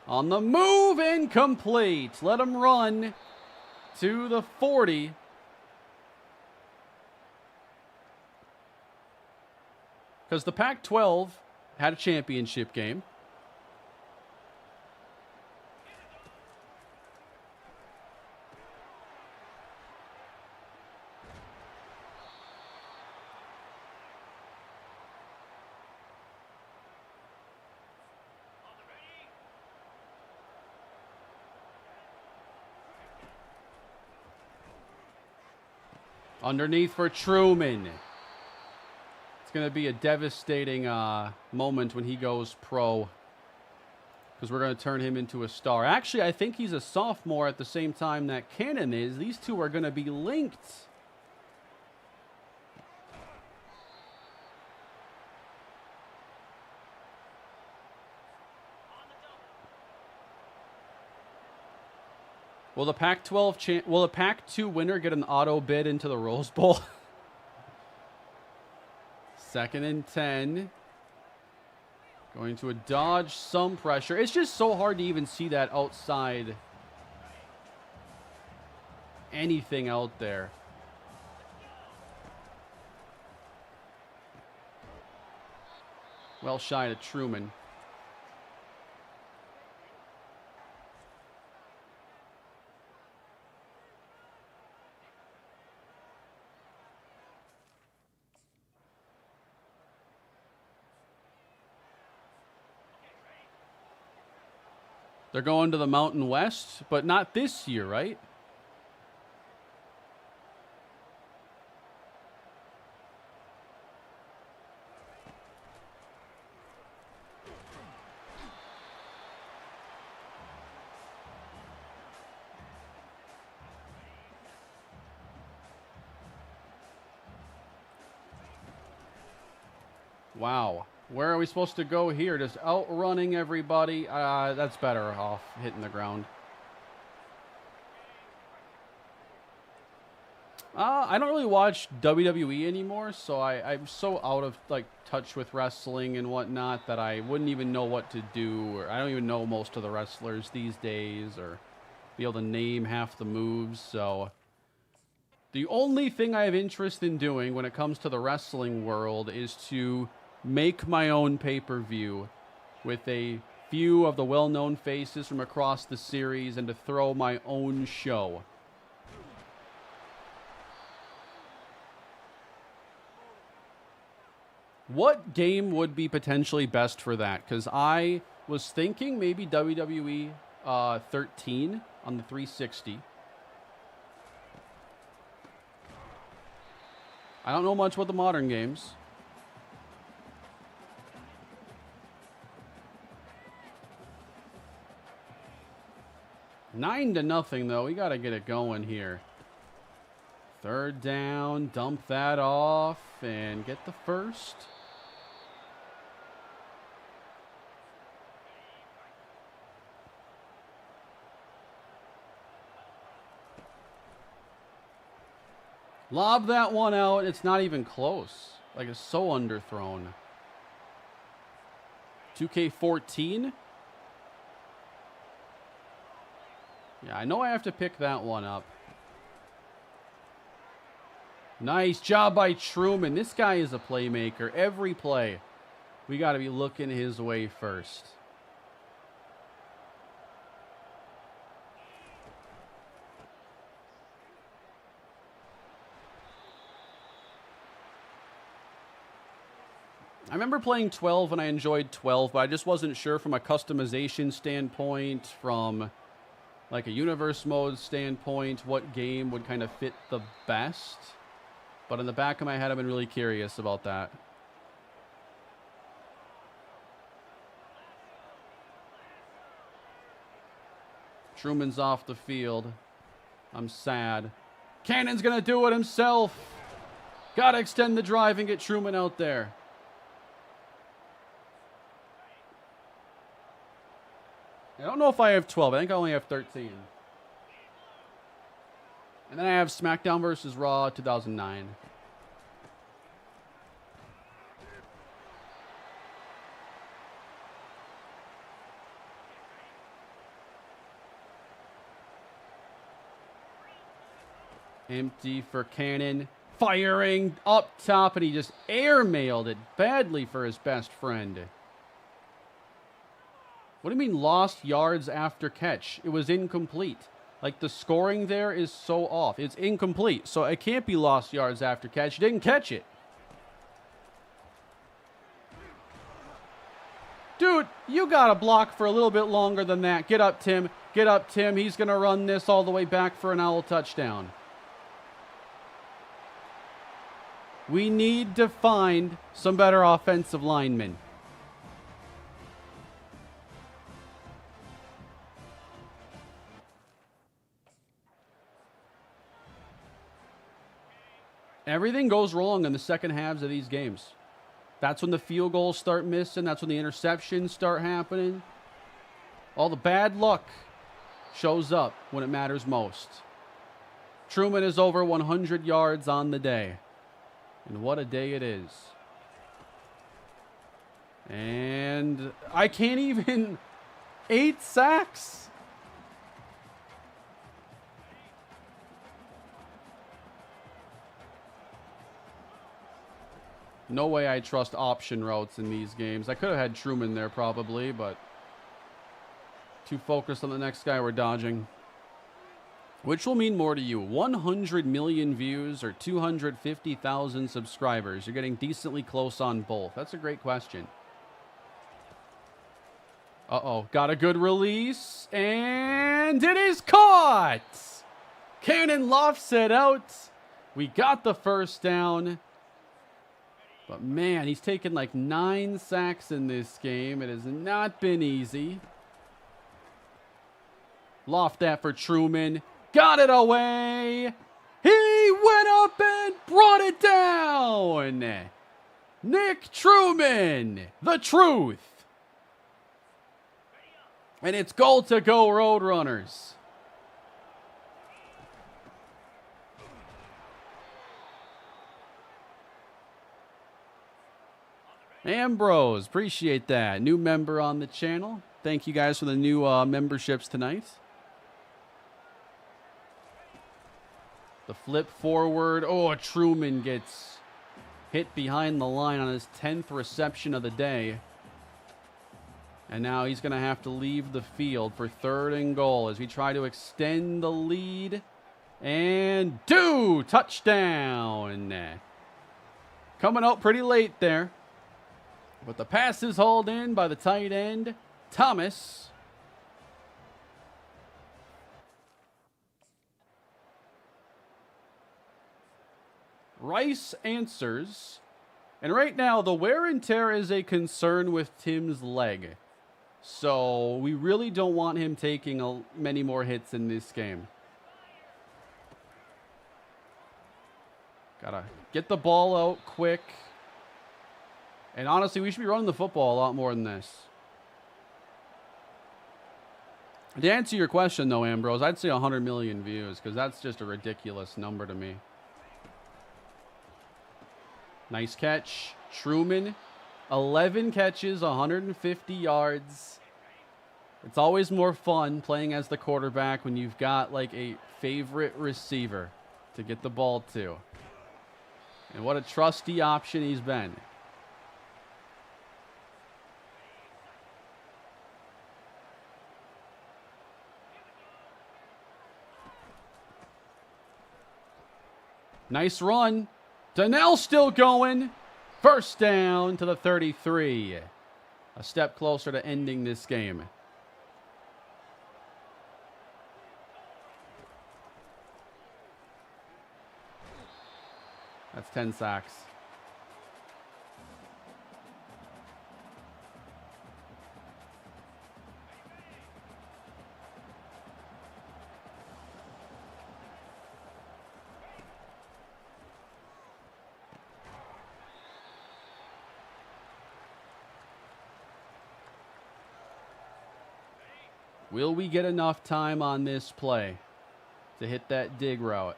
[SPEAKER 1] On the move, incomplete. Let him run to the 40. Because the Pac-12 had a championship game. Underneath for Truman. It's going to be a devastating moment when he goes pro, because we're going to turn him into a star. Actually, I think he's a sophomore at the same time that Cannon is. These two are going to be linked. Will the Pac-12 will the Pac-2 winner get an auto bid into the Rose Bowl? 2nd and 10. Going to dodge some pressure. It's just so hard to even see that outside anything out there. Well shy to Truman. They're going to the Mountain West, but not this year, right? Wow. Where are we supposed to go here? Just outrunning everybody? That's better off hitting the ground. I don't really watch WWE anymore, so I'm so out of like touch with wrestling and whatnot that I wouldn't even know what to do, or I don't even know most of the wrestlers these days, or be able to name half the moves. So the only thing I have interest in doing when it comes to the wrestling world is to make my own pay-per-view with a few of the well-known faces from across the series and to throw my own show. What game would be potentially best for that? Because I was thinking maybe WWE 13 on the 360. I don't know much about the modern games. Nine to nothing, though. We got to get it going here. Third down, dump that off, and get the first. Lob that one out. It's not even close. Like, it's so underthrown. 2K14? Yeah, I know I have to pick that one up. Nice job by Truman. This guy is a playmaker. Every play, we got to be looking his way first. I remember playing 12 and I enjoyed 12, but I just wasn't sure from a customization standpoint, from like a universe mode standpoint, what game would kind of fit the best. But in the back of my head, I've been really curious about that. Truman's off the field. I'm sad. Cannon's going to do it himself. Got to extend the drive and get Truman out there. I don't know if I have 12. I think I only have 13. And then I have SmackDown vs. Raw 2009. Empty for Cannon. Firing up top, and he just airmailed it badly for his best friend. What do you mean lost yards after catch? It was incomplete. Like, the scoring there is so off. It's incomplete, so it can't be lost yards after catch. You didn't catch it. Dude, you got to block for a little bit longer than that. Get up, Tim. Get up, Tim. He's going to run this all the way back for an Owl touchdown. We need to find some better offensive linemen. Everything goes wrong in the second halves of these games. That's when the field goals start missing. That's when the interceptions start happening. All the bad luck shows up when it matters most. Truman is over 100 yards on the day. And what a day it is. And I can't even... 8 sacks. No way I trust option routes in these games. I could have had Truman there probably, but too focused on the next guy we're dodging. Which will mean more to you, 100 million views or 250,000 subscribers? You're getting decently close on both. That's a great question. Uh-oh, got a good release, and it is caught! Cannon lofts it out. We got the first down. But man, he's taken like 9 sacks in this game. It has not been easy. Loft that for Truman. Got it away. He went up and brought it down. Nick Truman, the truth. And it's goal to go Roadrunners. Ambrose, appreciate that. New member on the channel. Thank you guys for the new memberships tonight. The flip forward. Oh, Truman gets hit behind the line on his 10th reception of the day. And now he's going to have to leave the field for 3rd and goal as we try to extend the lead. And touchdown. Coming out pretty late there. But the pass is hauled in by the tight end, Thomas. Rice answers. And right now, the wear and tear is a concern with Tim's leg. So we really don't want him taking many more hits in this game. Gotta get the ball out quick. And honestly, we should be running the football a lot more than this. To answer your question, though, Ambrose, I'd say 100 million views because that's just a ridiculous number to me. Nice catch. Truman, 11 catches, 150 yards. It's always more fun playing as the quarterback when you've got like a favorite receiver to get the ball to. And what a trusty option he's been. Nice run. Donnell still going. 1st down to the 33. A step closer to ending this game. That's 10 sacks. Will we get enough time on this play to hit that dig route?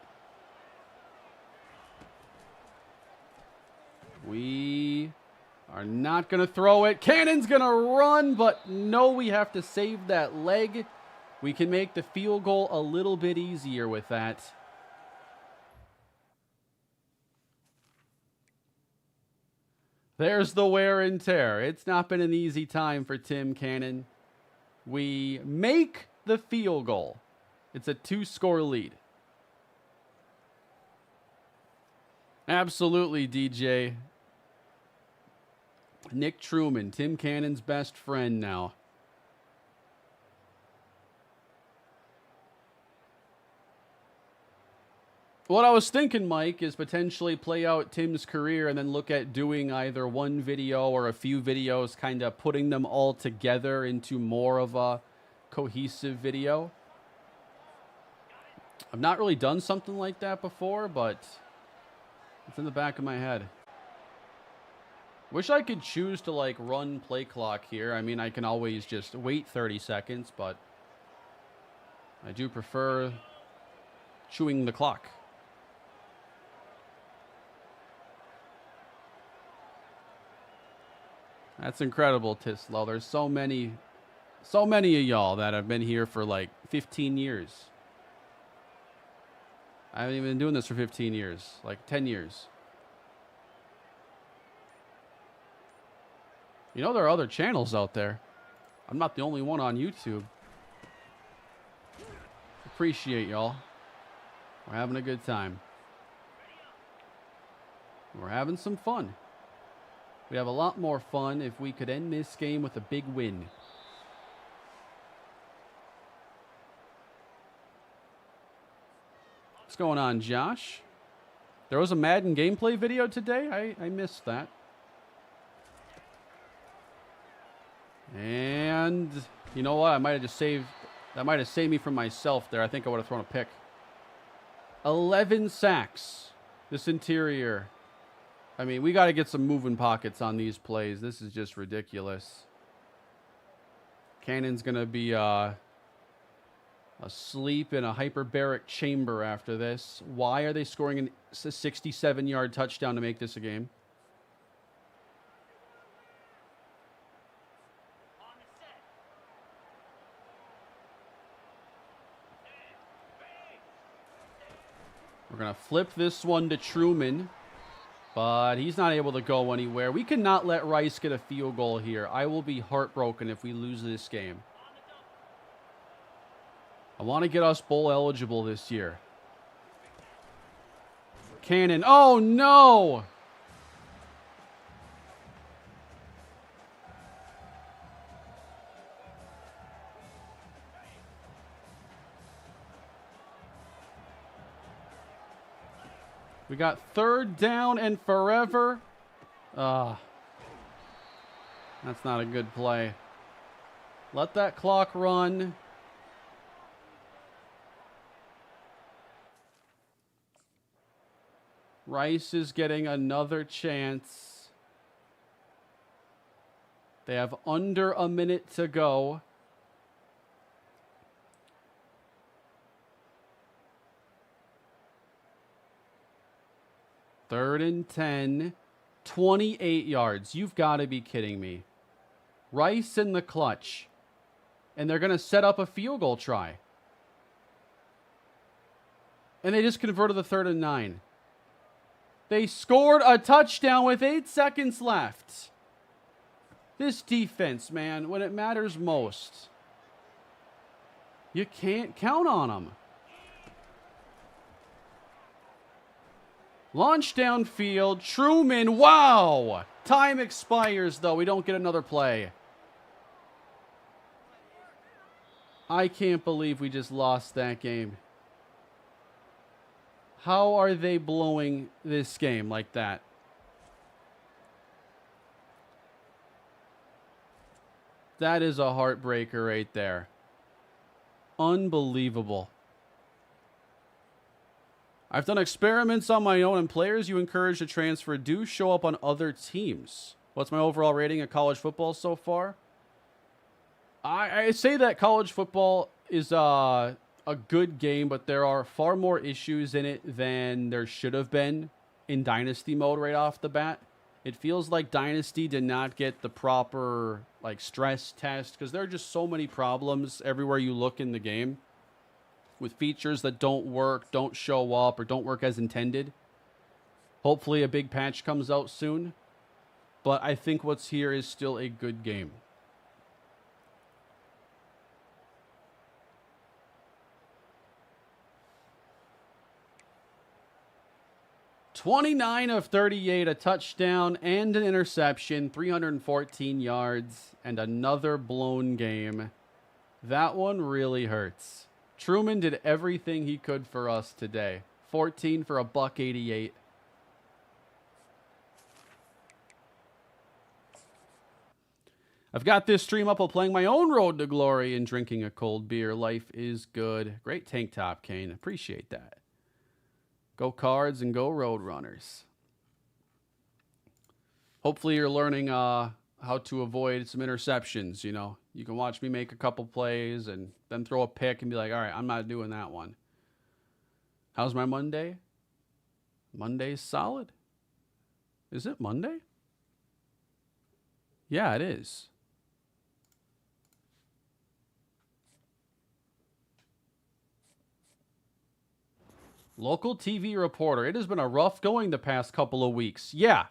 [SPEAKER 1] We are not going to throw it. Cannon's going to run, but no, we have to save that leg. We can make the field goal a little bit easier with that. There's the wear and tear. It's not been an easy time for Tim Cannon. We make the field goal. It's a 2-score lead. Absolutely, DJ. Nick Truman, Tim Cannon's best friend now. What I was thinking, Mike, is potentially play out Tim's career and then look at doing either one video or a few videos, kind of putting them all together into more of a cohesive video. I've not really done something like that before, but it's in the back of my head. Wish I could choose to like run play clock here. I mean, I can always just wait 30 seconds, but I do prefer chewing the clock. That's incredible, Tislow. There's so many of y'all that have been here for like 15 years. I haven't even been doing this for 15 years, like 10 years. You know, there are other channels out there. I'm not the only one on YouTube. Appreciate y'all. We're having a good time. We're having some fun. We'd have a lot more fun if we could end this game with a big win. What's going on, Josh? There was a Madden gameplay video today. I missed that. And you know what? I might have just saved. That might have saved me from myself there. I think I would have thrown a pick. 11 sacks. This interior I mean, we got to get some moving pockets on these plays. This is just ridiculous. Cannon's going to be asleep in a hyperbaric chamber after this. Why are they scoring a 67-yard touchdown to make this a game? We're going to flip this one to Truman, but he's not able to go anywhere. We cannot let Rice get a field goal here. I will be heartbroken if we lose this game. I want to get us bowl eligible this year. Cannon. Oh, no! We got 3rd down and forever. That's not a good play. Let that clock run. Rice is getting another chance. They have under a minute to go. Third and 10, 28 yards. You've got to be kidding me. Rice in the clutch. And they're going to set up a field goal try. And they just converted the 3rd and 9. They scored a touchdown with 8 seconds left. This defense, man, when it matters most, you can't count on them. Launch downfield. Truman. Wow. Time expires, though. We don't get another play. I can't believe we just lost that game. How are they blowing this game like that? That is a heartbreaker right there. Unbelievable. I've done experiments on my own, and players you encourage to transfer do show up on other teams. What's my overall rating of college football so far? I say that college football is a good game, but there are far more issues in it than there should have been in Dynasty mode right off the bat. It feels like Dynasty did not get the proper stress test because there are just so many problems everywhere you look in the game with features that don't work, don't show up, or don't work as intended. Hopefully a big patch comes out soon, but I think what's here is still a good game. (29 of 38, a touchdown and an interception, 314 yards, and another blown game. That one really hurts. Truman did everything he could for us today. 14 for $188. I've got this stream up while playing my own Road to Glory and drinking a cold beer. Life is good. Great tank top, Kane. Appreciate that. Go Cards and go Roadrunners. Hopefully you're learning how to avoid some interceptions, you know. You can watch me make a couple plays and then throw a pick and be like, all right, I'm not doing that one. How's my Monday? Monday's solid. Is it Monday? Yeah, it is. Local TV reporter. It has been a rough going the past couple of weeks. Yeah.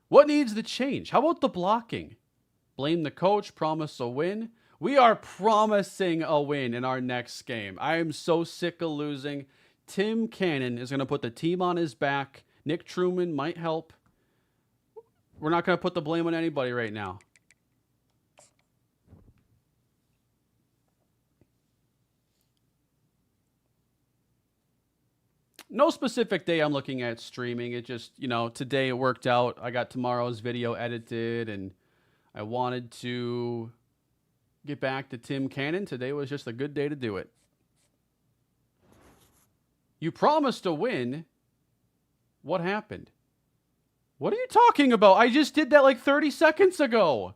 [SPEAKER 1] What needs to change? How about the blocking? Blame the coach, promise a win. We are promising a win in our next game. I am so sick of losing. Tim Cannon is going to put the team on his back. Nick Truman might help. We're not going to put the blame on anybody right now. No specific day I'm looking at streaming. It just, you know, today it worked out. I got tomorrow's video edited, and I wanted to get back to Tim Cannon. Today was just a good day to do it. You promised a win. What happened? What are you talking about? I just did that like 30 seconds ago.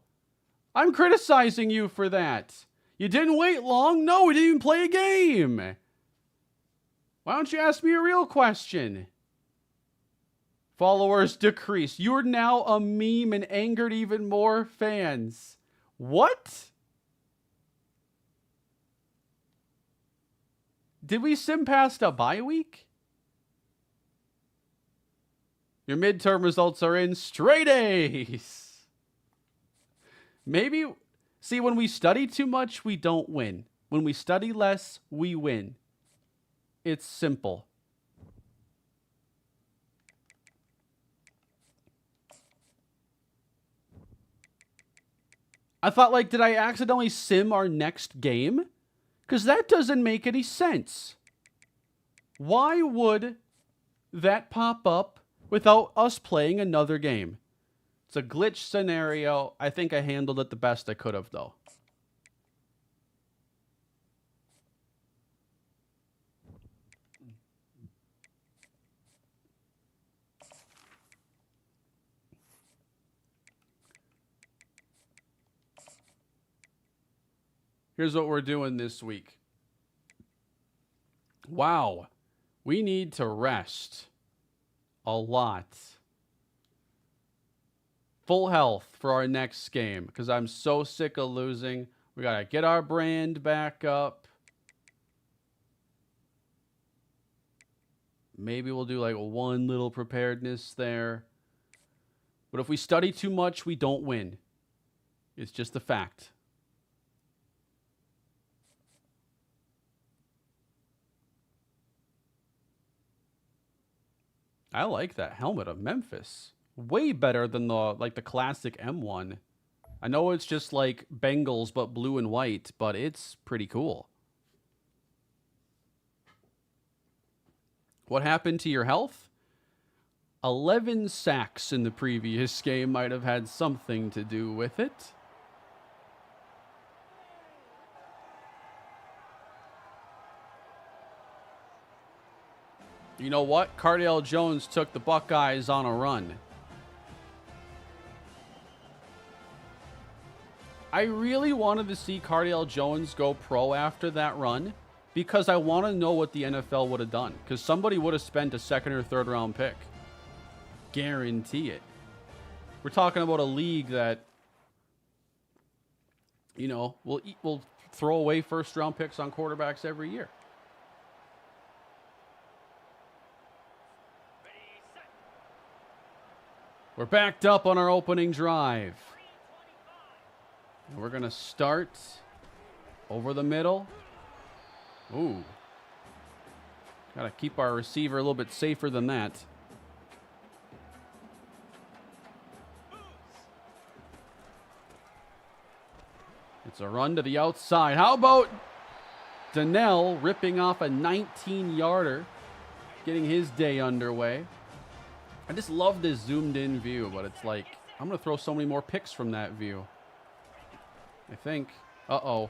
[SPEAKER 1] I'm criticizing you for that. You didn't wait long? No, we didn't even play a game. Why don't you ask me a real question? Followers decrease. You're now a meme and angered even more fans. What? Did we sim past a bye week? Your midterm results are in. Straight A's. Maybe, see, when we study too much, we don't win. When we study less, we win. It's simple. I thought, like, did I accidentally sim our next game? Because that doesn't make any sense. Why would that pop up without us playing another game? It's a glitch scenario. I think I handled it the best I could have, though. Here's what we're doing this week. Wow. We need to rest a lot. Full health for our next game because I'm so sick of losing. We got to get our brand back up. Maybe we'll do like one little preparedness there. But if we study too much, we don't win. It's just a fact. I like that helmet of Memphis. Way better than the classic M1. I know it's just like Bengals but blue and white, but it's pretty cool. What happened to your health? 11 sacks in the previous game might have had something to do with it. You know what? Cardale Jones took the Buckeyes on a run. I really wanted to see Cardale Jones go pro after that run because I want to know what the NFL would have done. Because somebody would have spent a second or third round pick. Guarantee it. We're talking about a league that, you know, will throw away first round picks on quarterbacks every year. We're backed up on our opening drive. And we're going to start over the middle. Ooh. Got to keep our receiver a little bit safer than that. It's a run to the outside. How about Donnell ripping off a 19-yarder, getting his day underway. I just love this zoomed-in view, but it's like, I'm going to throw so many more picks from that view. I think. Uh-oh.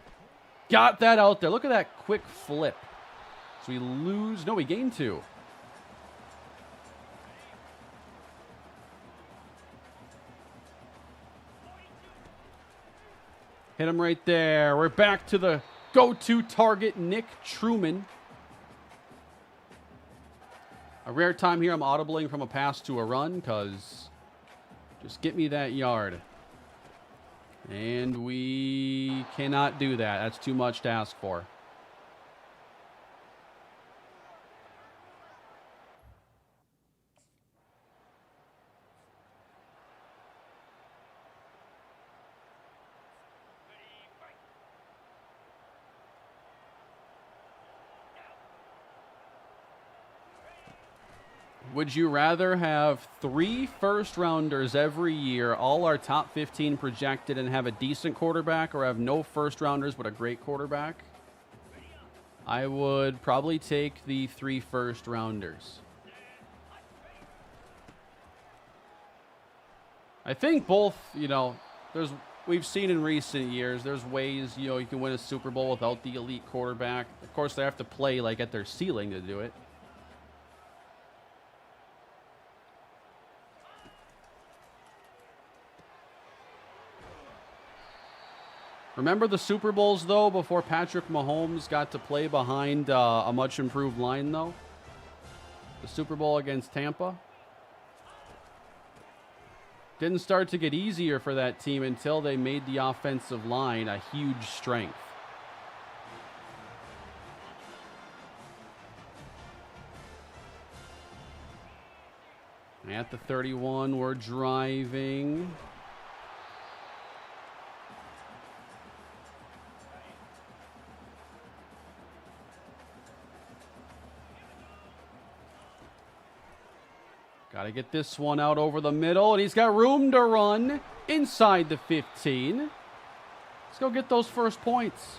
[SPEAKER 1] Got that out there. Look at that quick flip. So we lose. No, we gain 2. Hit him right there. We're back to the go-to target, Nick Truman. A rare time here, I'm audibling from a pass to a run because just get me that yard. And we cannot do that. That's too much to ask for. Would you rather have 3 first-rounders every year, all our top 15 projected, and have a decent quarterback, or have no first-rounders but a great quarterback? I would probably take the 3 first-rounders. I think both, you know, we've seen in recent years, there's ways, you know, you can win a Super Bowl without the elite quarterback. Of course, they have to play, like, at their ceiling to do it. Remember the Super Bowls, though, before Patrick Mahomes got to play behind a much improved line, though? The Super Bowl against Tampa? Didn't start to get easier for that team until they made the offensive line a huge strength. At the 31, we're driving. Got to get this one out over the middle, and he's got room to run inside the 15. Let's go get those first points.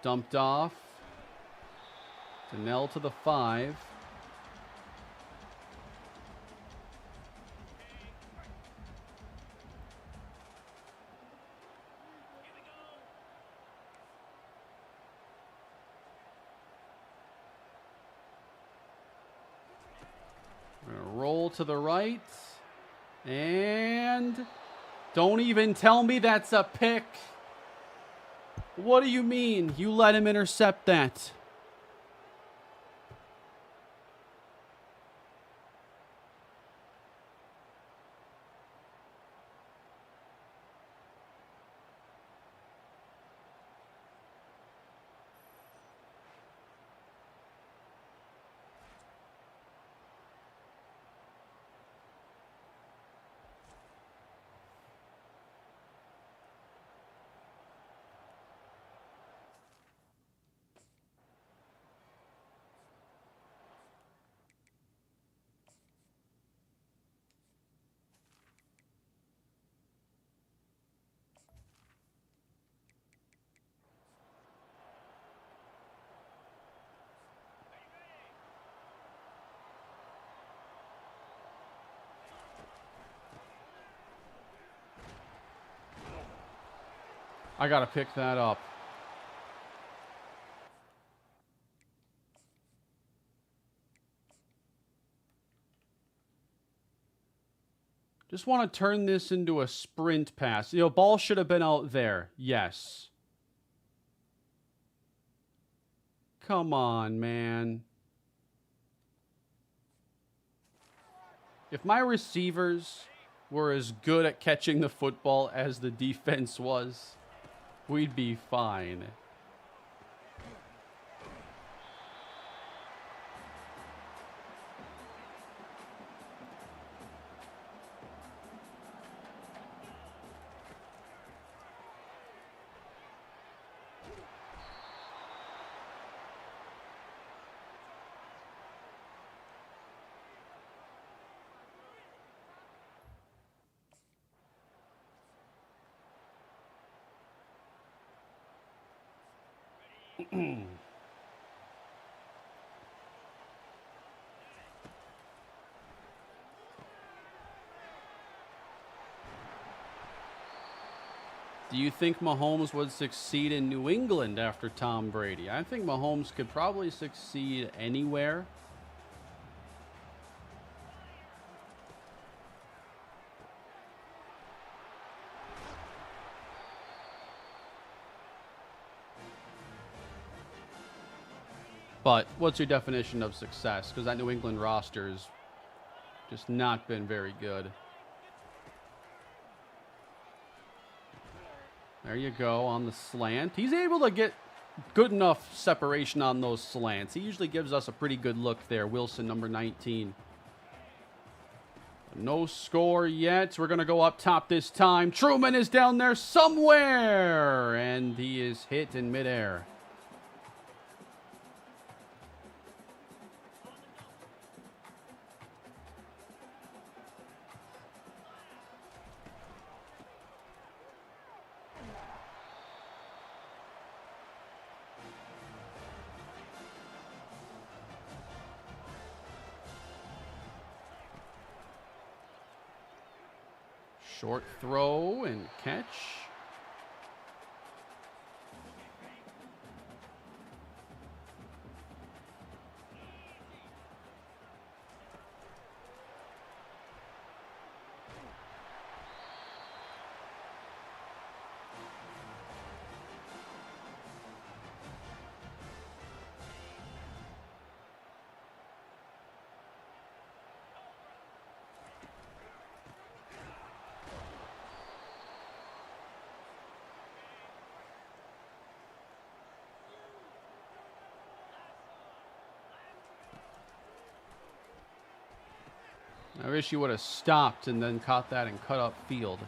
[SPEAKER 1] Dumped off. Donnell to the 5. We're going to roll to the right. And don't even tell me that's a pick. What do you mean? You let him intercept that. I got to pick that up. Just want to turn this into a sprint pass. You know, ball should have been out there. Yes. Come on, man. If my receivers were as good at catching the football as the defense was, we'd be fine. Do you think Mahomes would succeed in New England after Tom Brady? I think Mahomes could probably succeed anywhere. But what's your definition of success? Because that New England roster's just not been very good. There you go on the slant. He's able to get good enough separation on those slants. He usually gives us a pretty good look there. Wilson, number 19. No score yet. We're going to go up top this time. Truman is down there somewhere. And he is hit in midair. Short throw and catch. I wish you would have stopped and then caught that and cut up field.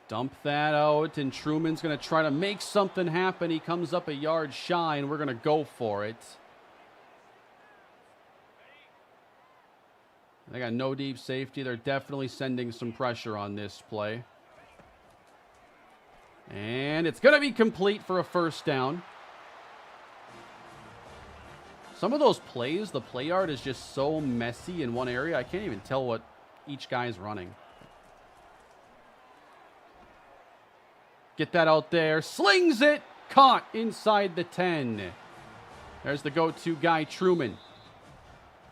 [SPEAKER 1] Dump that out, and Truman's going to try to make something happen. He comes up a yard shy, and we're going to go for it. They got no deep safety. They're definitely sending some pressure on this play. And it's going to be complete for a first down. Some of those plays, the play yard is just so messy in one area. I can't even tell what each guy's running. Get that out there. Slings it. Caught inside the 10. There's the go-to guy, Truman.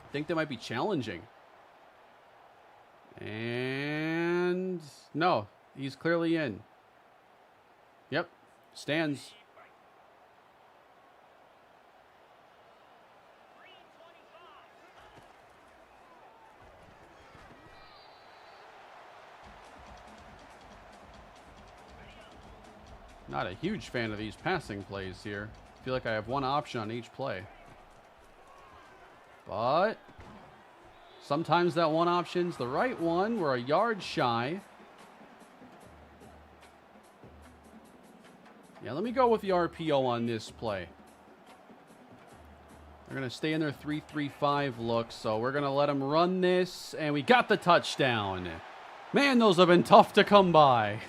[SPEAKER 1] I think that might be challenging. And no, he's clearly in. Yep, stands. Not a huge fan of these passing plays here. I feel like I have one option on each play. But sometimes that one option's the right one. We're a yard shy. Yeah, let me go with the RPO on this play. They're going to stay in their 3-3-5 look, so we're going to let them run this, and we got the touchdown. Man, those have been tough to come by.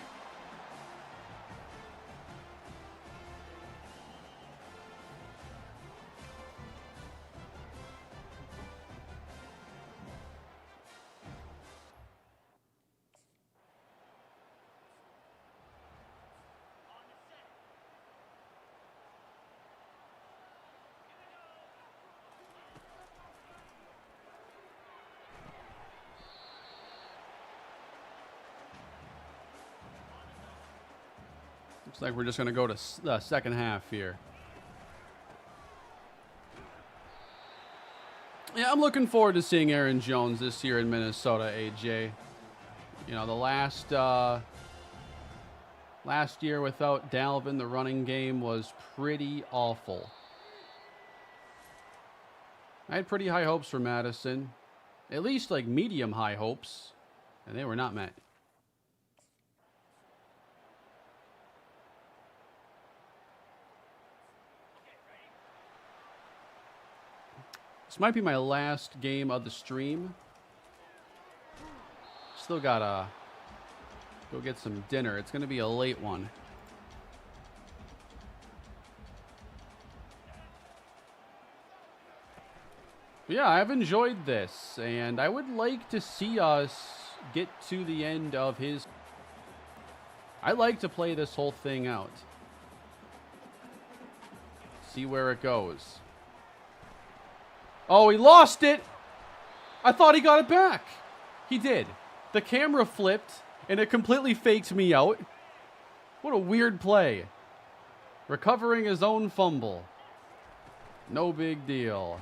[SPEAKER 1] Looks like we're just going to go to the second half here. Yeah, I'm looking forward to seeing Aaron Jones this year in Minnesota, AJ. You know, the last year without Dalvin, the running game was pretty awful. I had pretty high hopes for Madison. At least like medium high hopes. And they were not met. This might be my last game of the stream. Still gotta go get some dinner. It's gonna be a late one. But yeah, I've enjoyed this, and I would like to see us get to the end of his. I like to play this whole thing out. See where it goes. Oh, he lost it. I thought he got it back. He did. The camera flipped, and it completely faked me out. What a weird play. Recovering his own fumble. No big deal.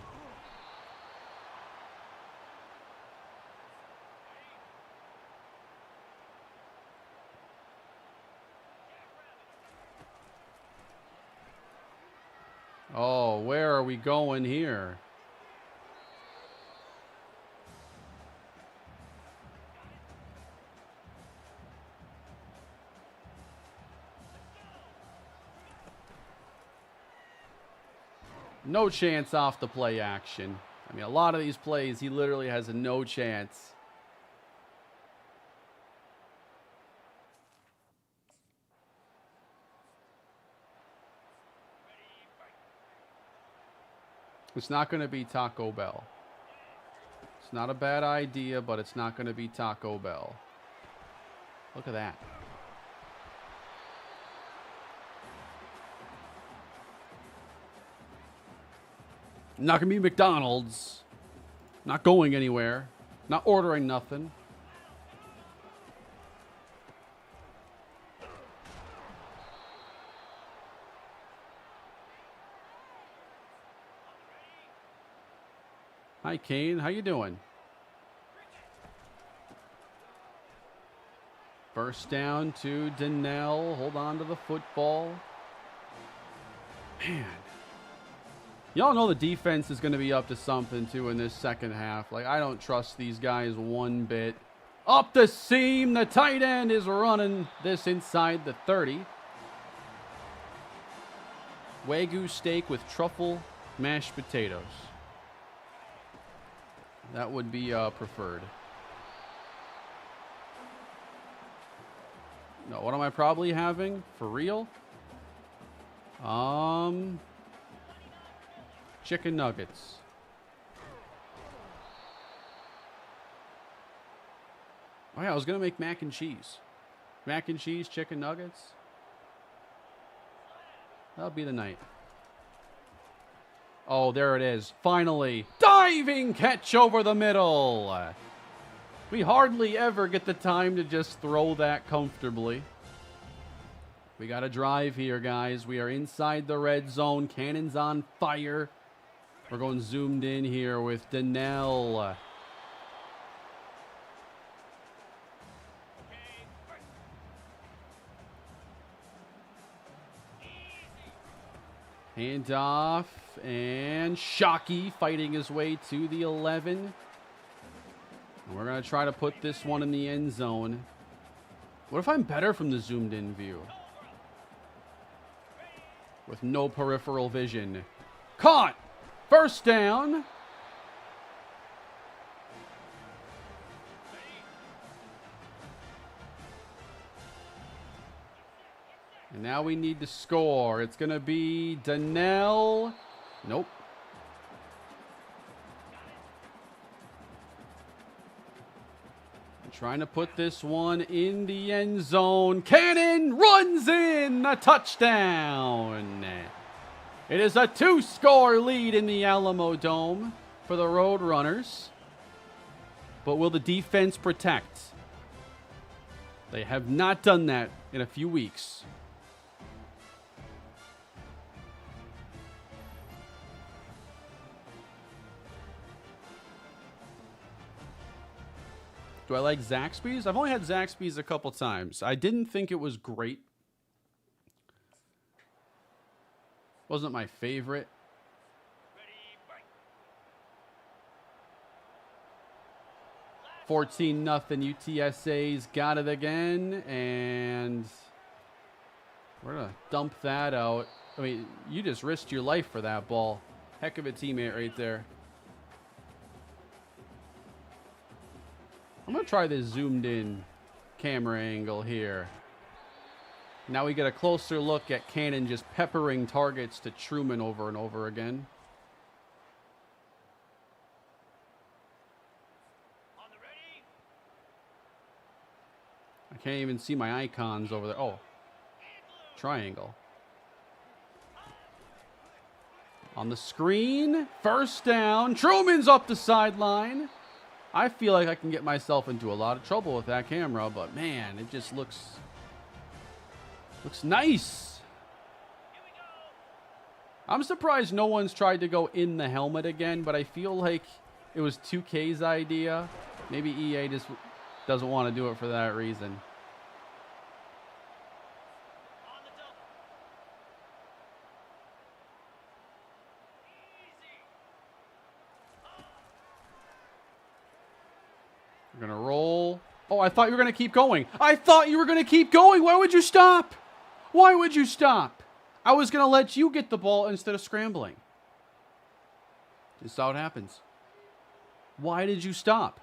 [SPEAKER 1] Oh, where are we going here? No chance off the play action. I mean, a lot of these plays, he literally has a no chance. It's not going to be Taco Bell. It's not a bad idea, but it's not going to be Taco Bell. Look at that. Not going to be McDonald's. Not going anywhere. Not ordering nothing. Hi, Kane. How you doing? First down to Donnell. Hold on to the football. Man. Y'all know the defense is going to be up to something, too, in this second half. Like, I don't trust these guys one bit. Up the seam. The tight end is running this inside the 30. Wagyu steak with truffle mashed potatoes. That would be preferred. No, what am I probably having? For real? Chicken nuggets. Oh yeah, I was going to make mac and cheese. Mac and cheese, chicken nuggets. That'll be the night. Oh, there it is. Finally. Diving catch over the middle. We hardly ever get the time to just throw that comfortably. We got to drive here, guys. We are inside the red zone. Cannon's on fire. We're going zoomed in here with Donnell. Handoff, and Shockey fighting his way to the 11. And we're going to try to put this one in the end zone. What if I'm better from the zoomed-in view? With no peripheral vision. Caught! First down. And now we need to score. It's going to be Donnell. Nope. I'm trying to put this one in the end zone. Cannon runs in a touchdown. It is a 2-score lead in the Alamo Dome for the Roadrunners. But will the defense protect? They have not done that in a few weeks. Do I like Zaxby's? I've only had Zaxby's a couple times. I didn't think it was great. Wasn't my favorite. Ready, 14-0 UTSA's got it again, and we're gonna dump that out. I mean, you just risked your life for that ball. Heck of a teammate right there. I'm going to try this zoomed in camera angle here. Now we get a closer look at Cannon just peppering targets to Truman over and over again. I can't even see my icons over there. Oh, triangle. On the screen, first down. Truman's up the sideline. I feel like I can get myself into a lot of trouble with that camera, but man, it just looks nice. I'm surprised no one's tried to go in the helmet again, but I feel like it was 2K's idea. Maybe EA just doesn't want to do it for that reason. We're going to roll. Oh, I thought you were going to keep going. I thought you were going to keep going. Why would you stop? Why would you stop? I was going to let you get the ball instead of scrambling. Just how it happens. Why did you stop?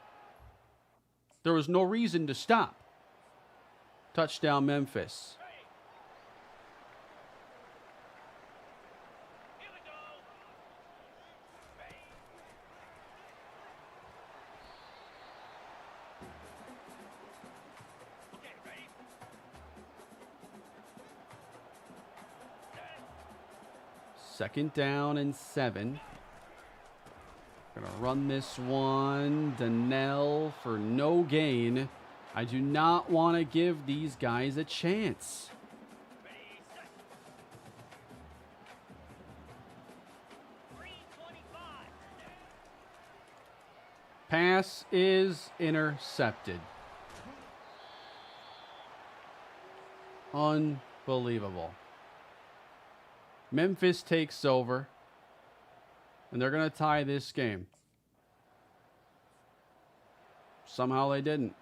[SPEAKER 1] There was no reason to stop. Touchdown, Memphis. 2nd down and 7. Gonna run this one. Donnell for no gain. I do not want to give these guys a chance. Pass is intercepted. Unbelievable. Memphis takes over, and they're going to tie this game. Somehow they didn't.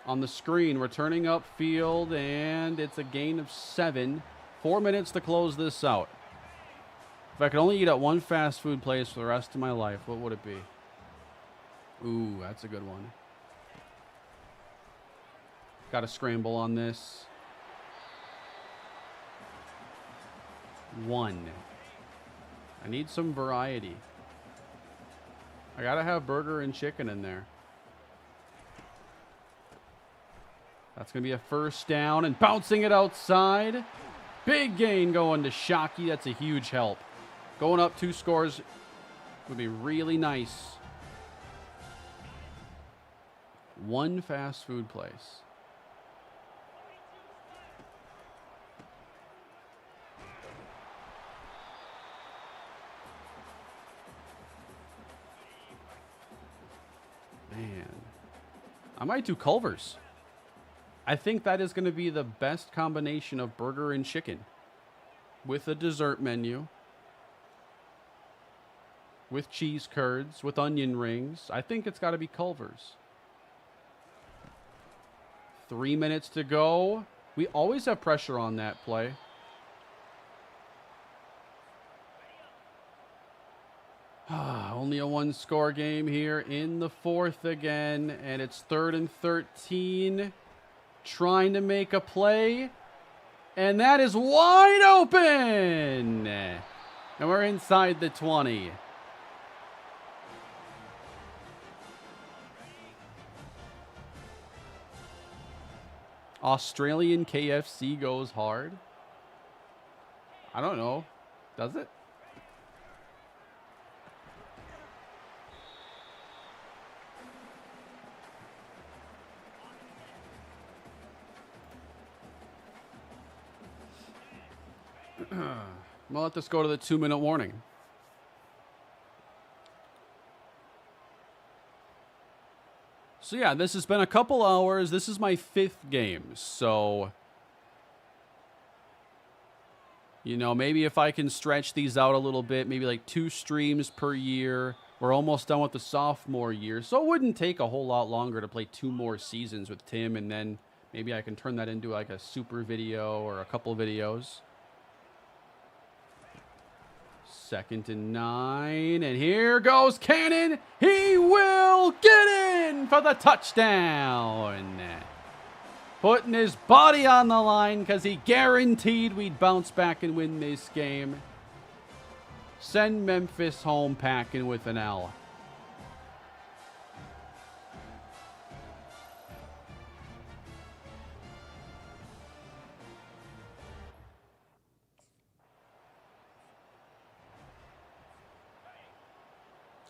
[SPEAKER 1] On the screen, returning upfield, and it's a gain of 7. 4 minutes to close this out. If I could only eat at one fast food place for the rest of my life, what would it be? Ooh, that's a good one. Got to scramble on this. 1. I need some variety. I got to have burger and chicken in there. That's going to be a 1st down and bouncing it outside. Big gain going to Shockey. That's a huge help. Going up 2 scores would be really nice. 1 fast food place. Man. I might do Culver's. I think that is going to be the best combination of burger and chicken. With a dessert menu. With cheese curds. With onion rings. I think it's got to be Culver's. 3 minutes to go. We always have pressure on that play. Only a 1-score game here in the 4th again. And it's 3rd and 13. Trying to make a play. And that is wide open. And we're inside the 20. Australian KFC goes hard. I don't know. Does it? We'll let this go to the 2-minute warning. So yeah, this has been a couple hours. This is my 5th game. So, you know, maybe if I can stretch these out a little bit, maybe like 2 streams per year. We're almost done with the sophomore year. So it wouldn't take a whole lot longer to play 2 more seasons with Tim. And then maybe I can turn that into like a super video or a couple videos. 2nd and 9, and here goes Cannon. He will get in for the touchdown. Putting his body on the line because he guaranteed we'd bounce back and win this game. Send Memphis home packing with an L.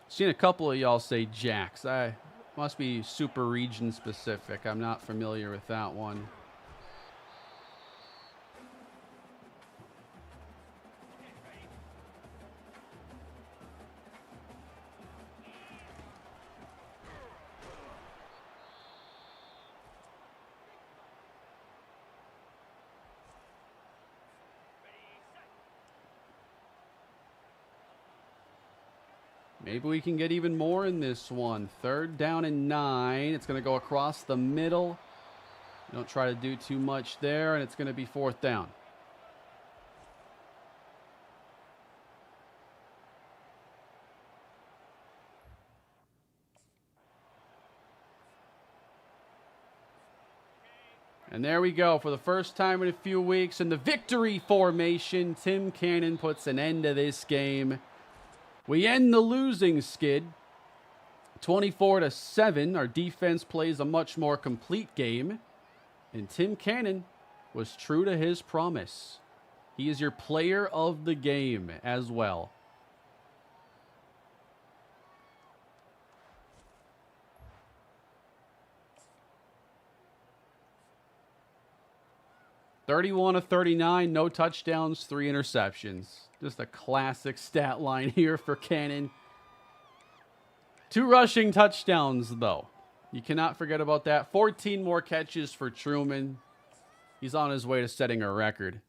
[SPEAKER 1] Seen a couple of y'all say Jacks. I must be super region specific. I'm not familiar with that one. Maybe we can get even more in this one. 3rd down and 9. It's going to go across the middle. Don't try to do too much there, and it's going to be 4th down. And there we go. For the first time in a few weeks in the victory formation, Tim Cannon puts an end to this game. We end the losing skid. 24-7. Our defense plays a much more complete game. And Tim Cannon was true to his promise. He is your player of the game as well. (31-39), no touchdowns, 3 interceptions. Just a classic stat line here for Cannon. 2 rushing touchdowns, though. You cannot forget about that. 14 more catches for Truman. He's on his way to setting a record.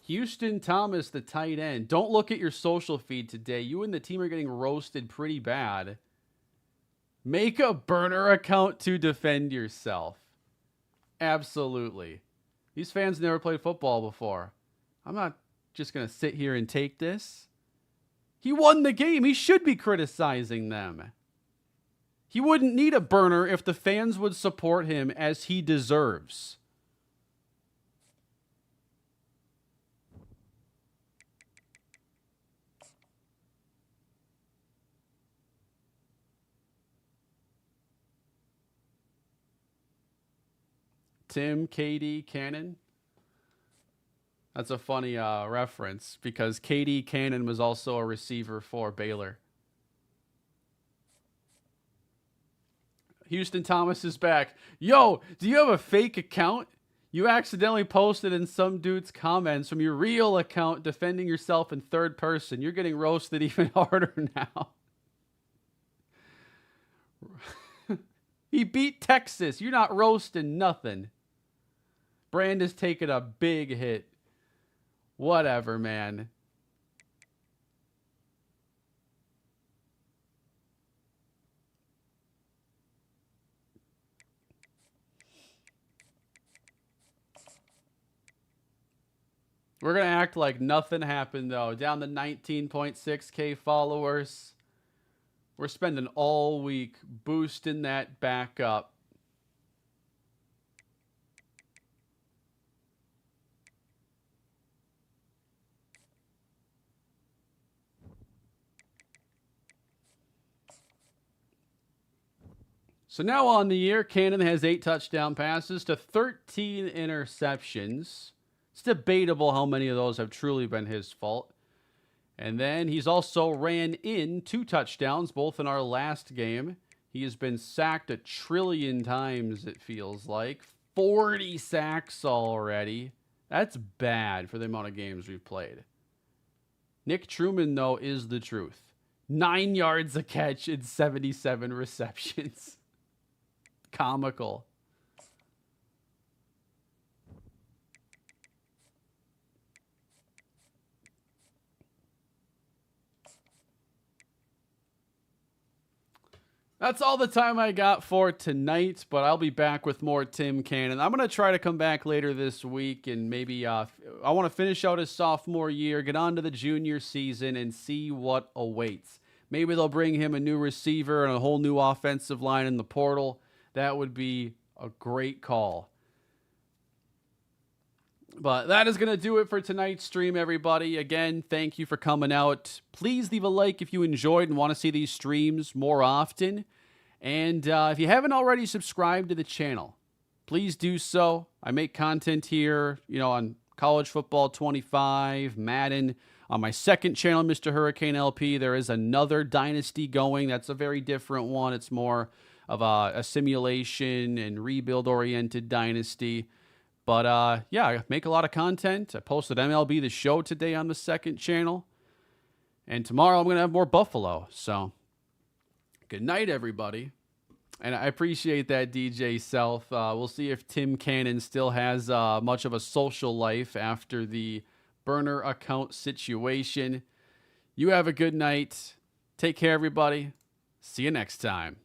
[SPEAKER 1] Houston Thomas, the tight end. Don't look at your social feed today. You and the team are getting roasted pretty bad. Make a burner account to defend yourself. Absolutely. These fans never played football before. I'm not just going to sit here and take this. He won the game. He should be criticizing them. He wouldn't need a burner if the fans would support him as he deserves. Tim, KD, Cannon. That's a funny reference because KD Cannon was also a receiver for Baylor. Houston Thomas is back. Yo, do you have a fake account? You accidentally posted in some dude's comments from your real account defending yourself in third person. You're getting roasted even harder now. He beat Texas. You're not roasting nothing. Brand is taking a big hit. Whatever, man. We're going to act like nothing happened, though. Down to 19.6K followers. We're spending all week boosting that back up. So now on the year, Cannon has 8 touchdown passes to 13 interceptions. It's debatable how many of those have truly been his fault. And then he's also ran in 2 touchdowns, both in our last game. He has been sacked 1 trillion times, it feels like. 40 sacks already. That's bad for the amount of games we've played. Nick Truman, though, is the truth. 9 yards a catch in 77 receptions. Comical. That's all the time I got for tonight, but I'll be back with more Tim Cannon. I'm going to try to come back later this week and maybe I want to finish out his sophomore year, get on to the junior season, and see what awaits. Maybe they'll bring him a new receiver and a whole new offensive line in the portal. That would be a great call. But that is going to do it for tonight's stream, everybody. Again, thank you for coming out. Please leave a like if you enjoyed and want to see these streams more often. And if you haven't already subscribed to the channel, please do so. I make content here, on College Football 25, Madden. On my second channel, Mr. Hurricane LP, there is another Dynasty going. That's a very different one. It's more of a simulation and rebuild-oriented Dynasty. But, yeah, I make a lot of content. I posted MLB The Show today on the second channel. And tomorrow I'm going to have more Buffalo. So, good night, everybody. And I appreciate that, DJ Soph. We'll see if Tim Cannon still has much of a social life after the burner account situation. You have a good night. Take care, everybody. See you next time.